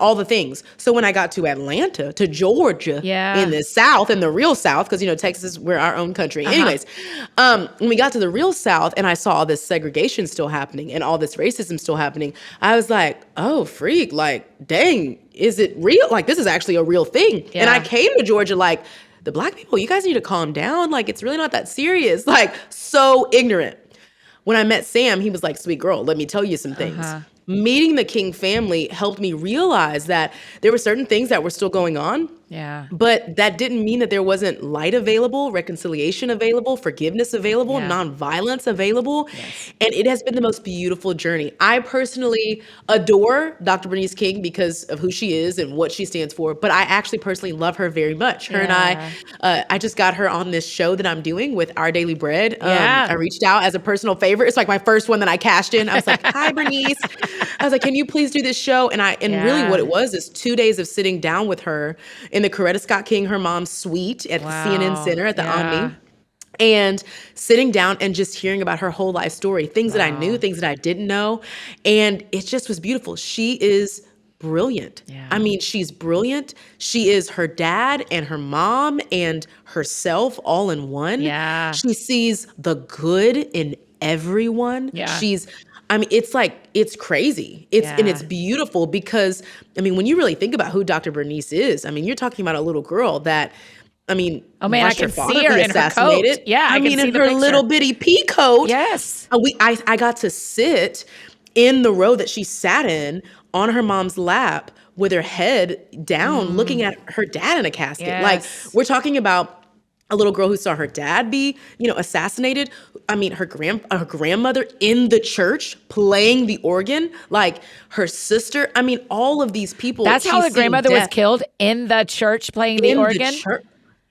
all the things. So when I got to Atlanta, to Georgia, in the South, in the real South, because, Texas, we're our own country. Anyways, when we got to the real South and I saw all this segregation still happening and all this racism still happening, I was like, oh, freak, dang, is it real? This is actually a real thing. Yeah. And I came to Georgia the Black people, you guys need to calm down. It's really not that serious. So ignorant. When I met Sam, he was like, sweet girl, let me tell you some things. Meeting the King family helped me realize that there were certain things that were still going on. Yeah. But that didn't mean that there wasn't light available, reconciliation available, forgiveness available, nonviolence available. Yes. And it has been the most beautiful journey. I personally adore Dr. Bernice King because of who she is and what she stands for. But I actually personally love her very much. Her and I just got her on this show that I'm doing with Our Daily Bread. I reached out as a personal favor. It's my first one that I cashed in. I was like, hi, Bernice. I was like, can you please do this show? And really what it was is 2 days of sitting down with her in the Coretta Scott King, her mom's suite at the CNN Center at the Omni, and sitting down and just hearing about her whole life story, things that I knew, things that I didn't know. And it just was beautiful. She is brilliant. Yeah. I mean, she's brilliant. She is her dad and her mom and herself all in one. Yeah. She sees the good in everyone. Yeah. It's crazy. And it's beautiful because, when you really think about who Dr. Bernice is, you're talking about a little girl that, I can see her in her coat. Yeah, I can see in her little bitty pea coat. Yes. I got to sit in the row that she sat in on her mom's lap with her head down, looking at her dad in a casket. Yes. We're talking about a little girl who saw her dad be, assassinated. Her grandmother in the church playing the organ, her sister. All of these people. That's how the grandmother was killed, in the church playing the organ?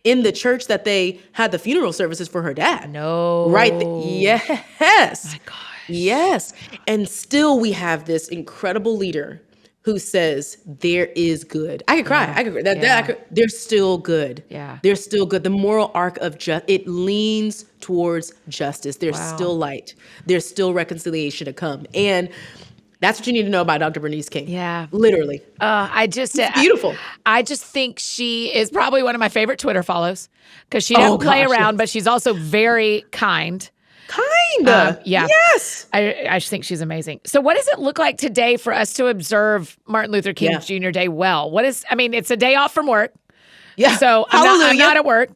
In the church that they had the funeral services for her dad. No. Right. Yes. My gosh. Yes. And still we have this incredible leader who says there is good. I could cry. Yeah. I could cry. They're still good. Yeah. They're still good. The moral arc of it leans towards justice. There's still light. There's still reconciliation to come. And that's what you need to know about Dr. Bernice King. Yeah. Literally. It's beautiful. I just think she is probably one of my favorite Twitter follows because she doesn't play around, but she's also very kind. Yeah. Yes. I just think she's amazing. So what does it look like today for us to observe Martin Luther King Jr. Day well? It's a day off from work. Yeah. So I'm not at work.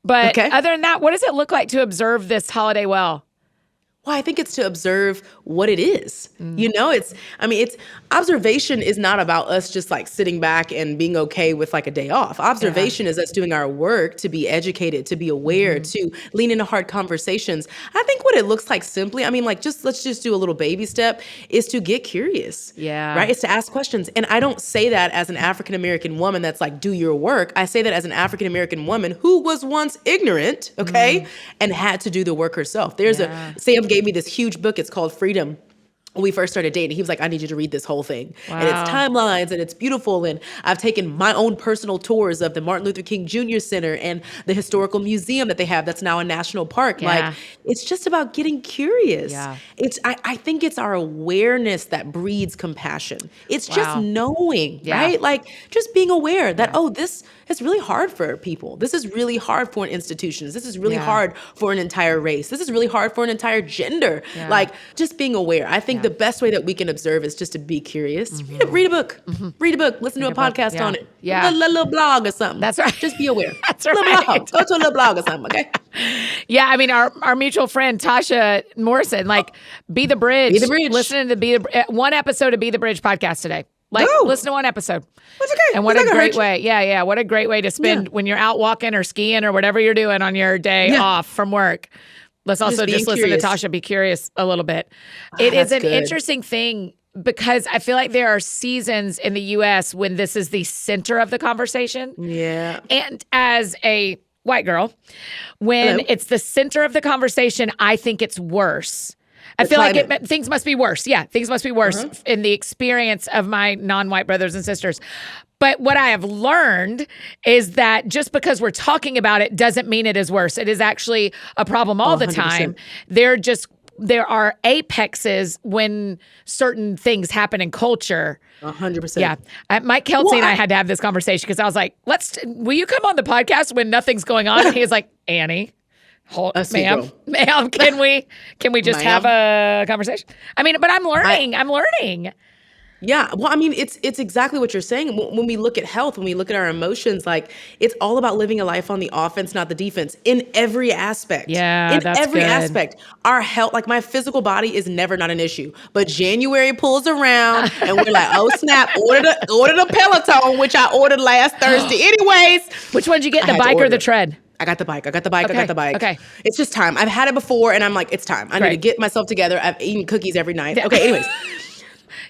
But other than that, what does it look like to observe this holiday well? Well, I think it's to observe what it is. It's observation is not about us just like sitting back and being okay with like a day off. Observation is us doing our work to be educated, to be aware, to lean into hard conversations. I think what it looks like simply, let's just do a little baby step, is to get curious. Yeah. Right? It's to ask questions. And I don't say that as an African-American woman that's like, do your work. I say that as an African-American woman who was once ignorant, and had to do the work herself. Sam gave me this huge book. It's called Freedom. When we first started dating, he was like, I need you to read this whole thing. Wow. And it's timelines and it's beautiful. And I've taken my own personal tours of the Martin Luther King Jr. Center and the historical museum that they have that's now a national park. Yeah. Like, it's just about getting curious. Yeah. I think it's our awareness that breeds compassion. It's just knowing, right? Like just being aware that, this is really hard for people. This is really hard for institutions. This is really hard for an entire race. This is really hard for an entire gender. Yeah. Like just being aware. I think the best way that we can observe is just to be curious. Read a book. Read a book. Listen to a podcast on it. Yeah. A little blog or something. That's right. Just be aware. That's Little right. blog. Go to a little blog or something, okay? Yeah, our mutual friend Tasha Morrison, Be the Bridge. Be the Bridge. Listening to one episode of Be the Bridge podcast today. Listen to one episode. That's okay. And what a great way. Yeah. What a great way to spend when you're out walking or skiing or whatever you're doing on your day off from work. Let's also just listen to Tasha be curious a little bit. It is an interesting thing because I feel like there are seasons in the U.S. when this is the center of the conversation. Yeah. And as a white girl, when it's the center of the conversation, I think it's worse. I feel like things must be worse. Yeah, things must be worse in the experience of my non-white brothers and sisters. But what I have learned is that just because we're talking about it doesn't mean it is worse. It is actually a problem all the time. There are apexes when certain things happen in culture. 100%. Yeah. Mike Kelsey and I had to have this conversation because I was like, will you come on the podcast when nothing's going on? And he was like, Annie. Ma'am, can we just have a conversation? But I'm learning. Yeah. Well, it's exactly what you're saying. When we look at health, when we look at our emotions, it's all about living a life on the offense, not the defense, in every aspect. Yeah, in every aspect. Our health, my physical body is never not an issue. But January pulls around and we're like, oh snap, ordered a Peloton, which I ordered last Thursday anyways. Which one did you get, the bike or the tread? I got the bike. Okay. It's just time. I've had it before and I'm like, it's time. I need to get myself together. I've eaten cookies every night. Okay, anyways.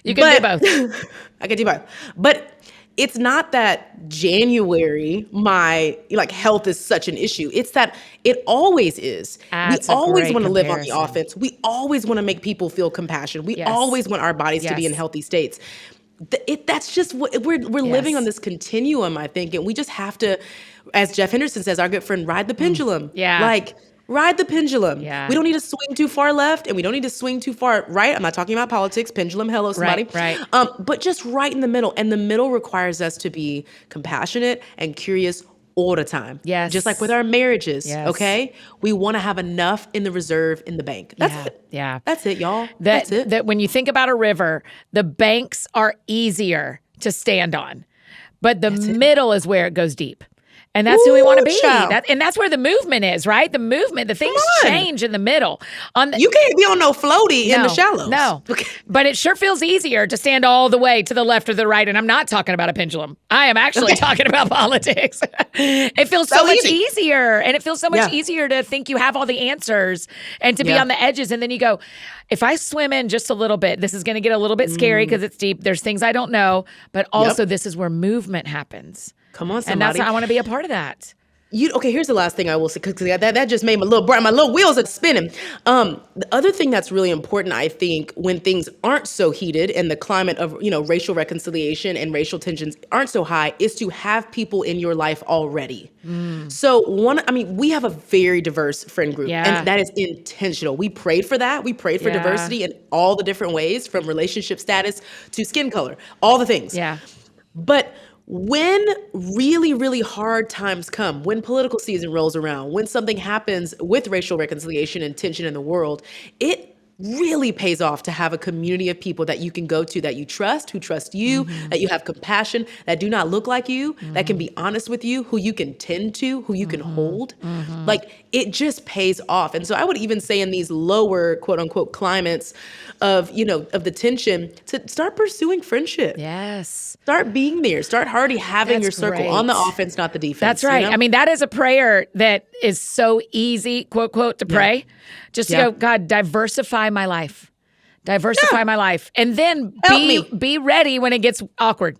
You can do both. I can do both. But it's not that January, my health is such an issue. It's that it always is. We always want to live on the offense. We always want to make people feel compassion. We always want our bodies to be in healthy states. That's just what we're living on, this continuum, I think. And we just have to, as Jeff Henderson says, our good friend, ride the pendulum. Yeah. Ride the pendulum. Yeah. We don't need to swing too far left and we don't need to swing too far right. I'm not talking about politics. Pendulum, hello, somebody. Right. But just right in the middle. And the middle requires us to be compassionate and curious all the time. Yes. Just like with our marriages, okay? We want to have enough in the reserve in the bank. That's it. Yeah. That's it, y'all. That's it. That when you think about a river, the banks are easier to stand on, but the middle is where it goes deep. And that's who we want to be. And that's where the movement is, right? The movement, the things change in the middle. You can't be on no floaty in the shallows. No. But it sure feels easier to stand all the way to the left or the right. And I'm not talking about a pendulum. I am actually talking about politics. It feels so much easier. And it feels so much easier to think you have all the answers and to be on the edges. And then you go, if I swim in just a little bit, this is going to get a little bit scary because it's deep. There's things I don't know. But also this is where movement happens. Come on, somebody. And that's I want to be a part of that. Okay, here's the last thing I will say, because that just made my little wheels are spinning. The other thing that's really important, I think, when things aren't so heated and the climate of, racial reconciliation and racial tensions aren't so high, is to have people in your life already. So we have a very diverse friend group, and that is intentional. We prayed for that. We prayed for diversity in all the different ways, from relationship status to skin color, all the things. Yeah. But when really, really hard times come, when political season rolls around, when something happens with racial reconciliation and tension in the world, it really pays off to have a community of people that you can go to, that you trust, who trust you, that you have compassion, that do not look like you, that can be honest with you, who you can tend to, who you can hold. Like, it just pays off. And so I would even say in these lower, quote unquote, climates of the tension, to start pursuing friendship. Yes. Start being there. Start already having your circle great. on the offense, not the defense. That's right. I mean, that is a prayer that is so easy, quote, quote, to pray. Just to go, God, diversify my life. Diversify my life. And then be ready when it gets awkward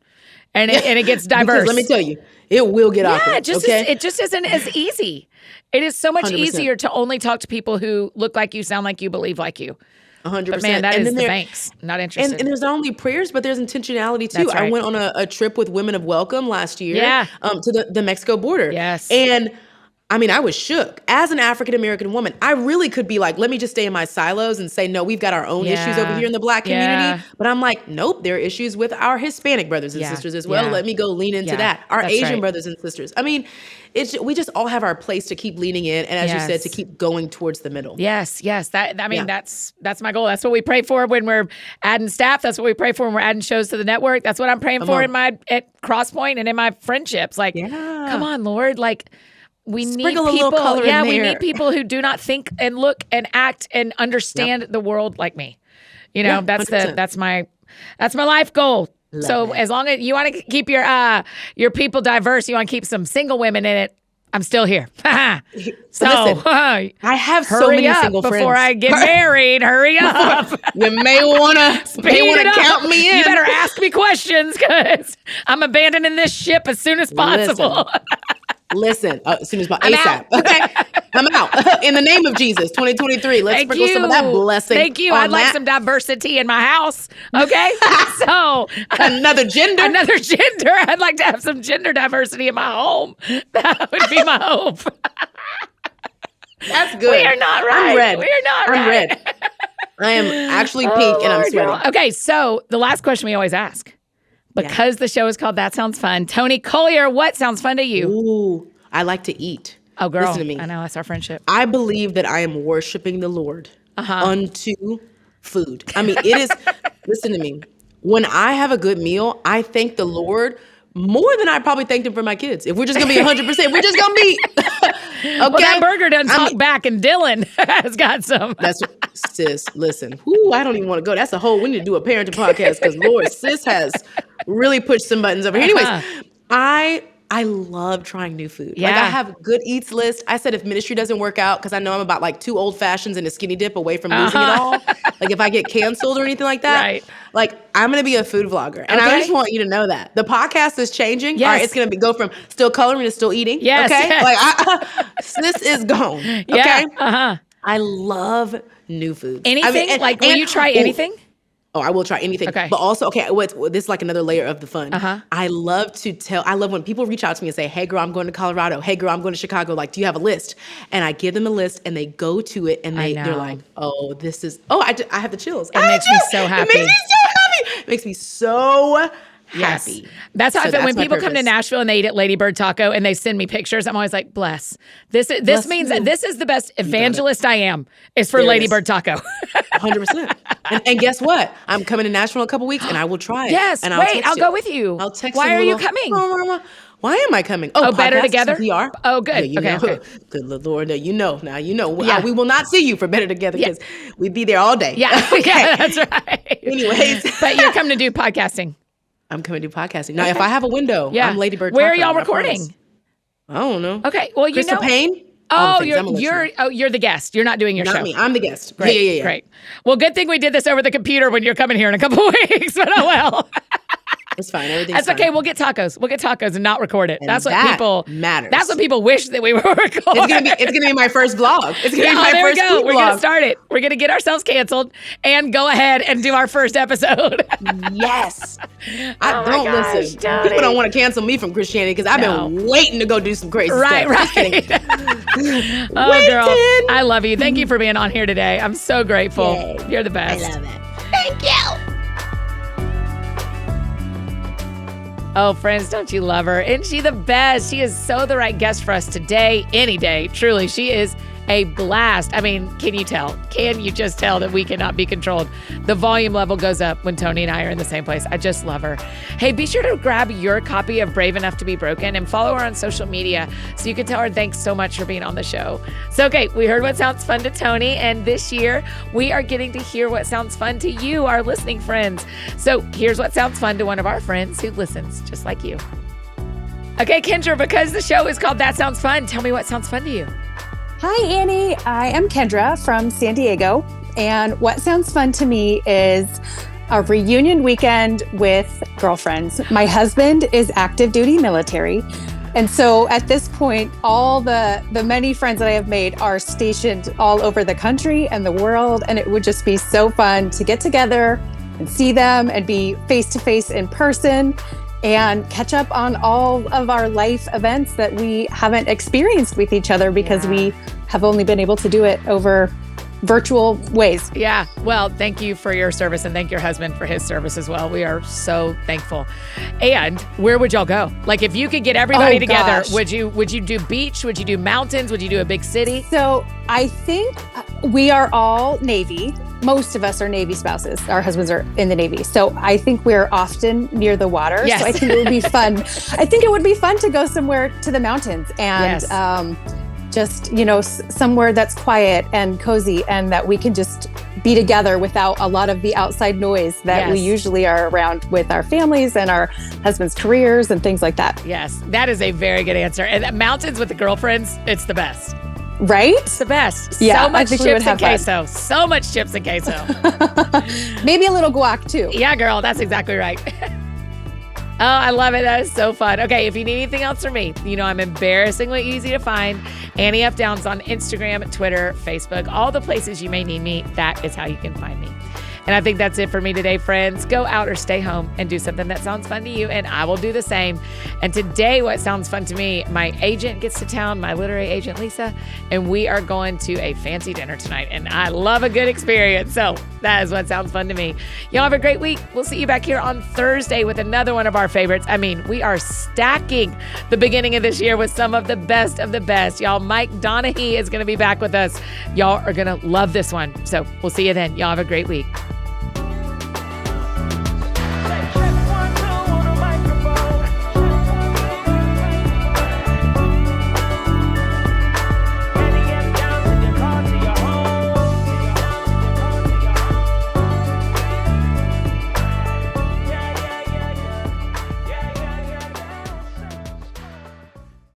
and it gets diverse. Because let me tell you, it will get awkward. It just isn't as easy. It is so much 100%. easier to only talk to people who look like you, sound like you, believe like you. 100%. But man, that is the banks. Not interested. And there's not only prayers, but there's intentionality too. That's right. I went on a trip with Women of Welcome last year to the Mexico border. Yes. And I mean, I was shook. As an African-American woman, I really could be like, let me just stay in my silos and say, no, we've got our own issues over here in the Black community. But I'm like, nope, there are issues with our Hispanic brothers and sisters as well. Let me go lean into that. Our Asian brothers and sisters. I mean, we just all have our place to keep leaning in. And as you said, to keep going towards the middle. Yes. That's my goal. That's what we pray for when we're adding staff. That's what we pray for when we're adding shows to the network. That's what I'm praying for at Crosspoint and in my friendships. Like, come on, Lord. Like, we need people. We need people who do not think and look and act and understand the world like me. That's my life goal. As long as you want to keep your people diverse, you want to keep some single women in it, I'm still here. Listen, I have so many single friends. Before I get married, hurry up. You may want to count me in. You better ask me questions, because I'm abandoning this ship as soon as possible. Listen, as soon as ASAP. Okay, I'm out. In the name of Jesus, 2023. Let's sprinkle some of that blessing. Thank you. I'd like some diversity in my house. Okay, so another gender. I'd like to have some gender diversity in my home. That would be my hope. That's good. We are not right. I'm red. We are not right. I'm red. I am actually pink and I'm sweating. Okay, so the last question we always ask. Because the show is called That Sounds Fun. Toni Collier, what sounds fun to you? Ooh, I like to eat. Oh, girl. Listen to me. I know, that's our friendship. I believe that I am worshiping the Lord unto food. I mean, it is, listen to me. When I have a good meal, I thank the Lord more than I probably thanked him for my kids. If we're just going to be 100%, we're just going to be. Okay? Well, that burger doesn't talk back, and Dylan has got some. Sis, listen. I don't even want to go. That's we need to do a parenting podcast, because Lord, sis has really pushed some buttons over here. Anyways, I love trying new food. Yeah. Like, I have a good eats list. I said if ministry doesn't work out, because I know I'm about like 2 old fashions and a skinny dip away from losing it all. Like, if I get canceled or anything like that, like, I'm going to be a food vlogger. And I just want you to know that. The podcast is changing. Yes. All right, it's going to go from still coloring to still eating. Yes. Okay? Yes. Like, sis is gone. Okay? Yeah. I love new foods. Anything? Will you try anything? Oh, I will try anything. Okay. But also, this is like another layer of the fun. I love when people reach out to me and say, hey, girl, I'm going to Colorado. Hey, girl, I'm going to Chicago. Like, do you have a list? And I give them a list, and they go to it, and they're like, oh, I have the chills. It makes me so happy. It makes me so happy. Yes. That's how I feel when people come to Nashville and they eat at Lady Bird Taco and they send me pictures. I'm always like, bless. This means that this is the best evangelist I am, is for Lady Bird Taco. 100%. And guess what? I'm coming to Nashville in a couple weeks, and I will try it. Yes. And I'll go with you. I'll text Why are you coming? Why am I coming? Oh, Better Together? We are. Oh, good. Okay. Good Lord. You know. We will not see you for Better Together, because we'd be there all day. Yeah. Okay. Yeah, that's right. Anyways. But you're coming to do podcasting. I'm coming to do podcasting. Now, if I have a window, I'm Lady Bird Taco. Where are y'all recording? I don't know. Okay. Well, Crystal Payne? Oh, you're the guest. You're not doing your show. Not me. I'm the guest. Great. Yeah. Great. Well, good thing we did this over the computer when you're coming here in a couple of weeks. But oh well. It's fine. Everything's That's fine. okay. We'll get tacos. We'll get tacos and not record it. And that's what that people matters. That's what people wish that we were recording. It's gonna be my first vlog. It's gonna be my there first we go. food We're vlog. gonna start it. We're gonna get ourselves canceled and go ahead and do our first episode. Yes. Oh my gosh, listen. Toni. People don't want to cancel me from Christianity because I've been waiting to go do some crazy Right. stuff. Just kidding. Oh, girl, I love you. Thank you for being on here today. I'm so grateful. Yay. You're the best. I love it. Thank you. Oh, friends, don't you love her? Isn't she the best? She is so the right guest for us today, any day. Truly, she is a blast. I mean, can you tell? Can you just tell that we cannot be controlled? The volume level goes up when Toni and I are in the same place. I just love her. Hey, be sure to grab your copy of Brave Enough to Be Broken and follow her on social media so you can tell her thanks so much for being on the show. So, okay, we heard what sounds fun to Toni, and this year we are getting to hear what sounds fun to you, our listening friends. So here's what sounds fun to one of our friends who listens just like you. Okay, Kendra, because the show is called That Sounds Fun, tell me what sounds fun to you. Hi, Annie. I am Kendra from San Diego. And what sounds fun to me is a reunion weekend with girlfriends. My husband is active duty military. And so at this point, all the many friends that I have made are stationed all over the country and the world. And it would just be so fun to get together and see them and be face to face in person and catch up on all of our life events that we haven't experienced with each other because we have only been able to do it over virtual ways. Yeah. Well, thank you for your service and thank your husband for his service as well. We are so thankful. And where would y'all go? Like if you could get everybody together, gosh. would you do beach? Would you do mountains? Would you do a big city? So I think we are all Navy. Most of us are Navy spouses. Our husbands are in the Navy. So I think we're often near the water. Yes. So I think it would be fun. I think it would be fun to go somewhere to the mountains and just, somewhere that's quiet and cozy and that we can just be together without a lot of the outside noise that we usually are around with our families and our husbands' careers and things like that. Yes, that is a very good answer. And the mountains with the girlfriends, it's the best. Right? It's the best. Yeah, so much I think we would chips and have queso. So much chips and queso. Maybe a little guac too. Yeah, girl, that's exactly right. Oh, I love it. That is so fun. Okay, if you need anything else from me, I'm embarrassingly easy to find. Annie F. Downs on Instagram, Twitter, Facebook, all the places you may need me. That is how you can find me. And I think that's it for me today, friends. Go out or stay home and do something that sounds fun to you, and I will do the same. And today, what sounds fun to me, my agent gets to town, my literary agent, Lisa, and we are going to a fancy dinner tonight, and I love a good experience. So that is what sounds fun to me. Y'all have a great week. We'll see you back here on Thursday with another one of our favorites. I mean, we are stacking the beginning of this year with some of the best of the best. Y'all, Mike Donaghy is going to be back with us. Y'all are going to love this one. So we'll see you then. Y'all have a great week.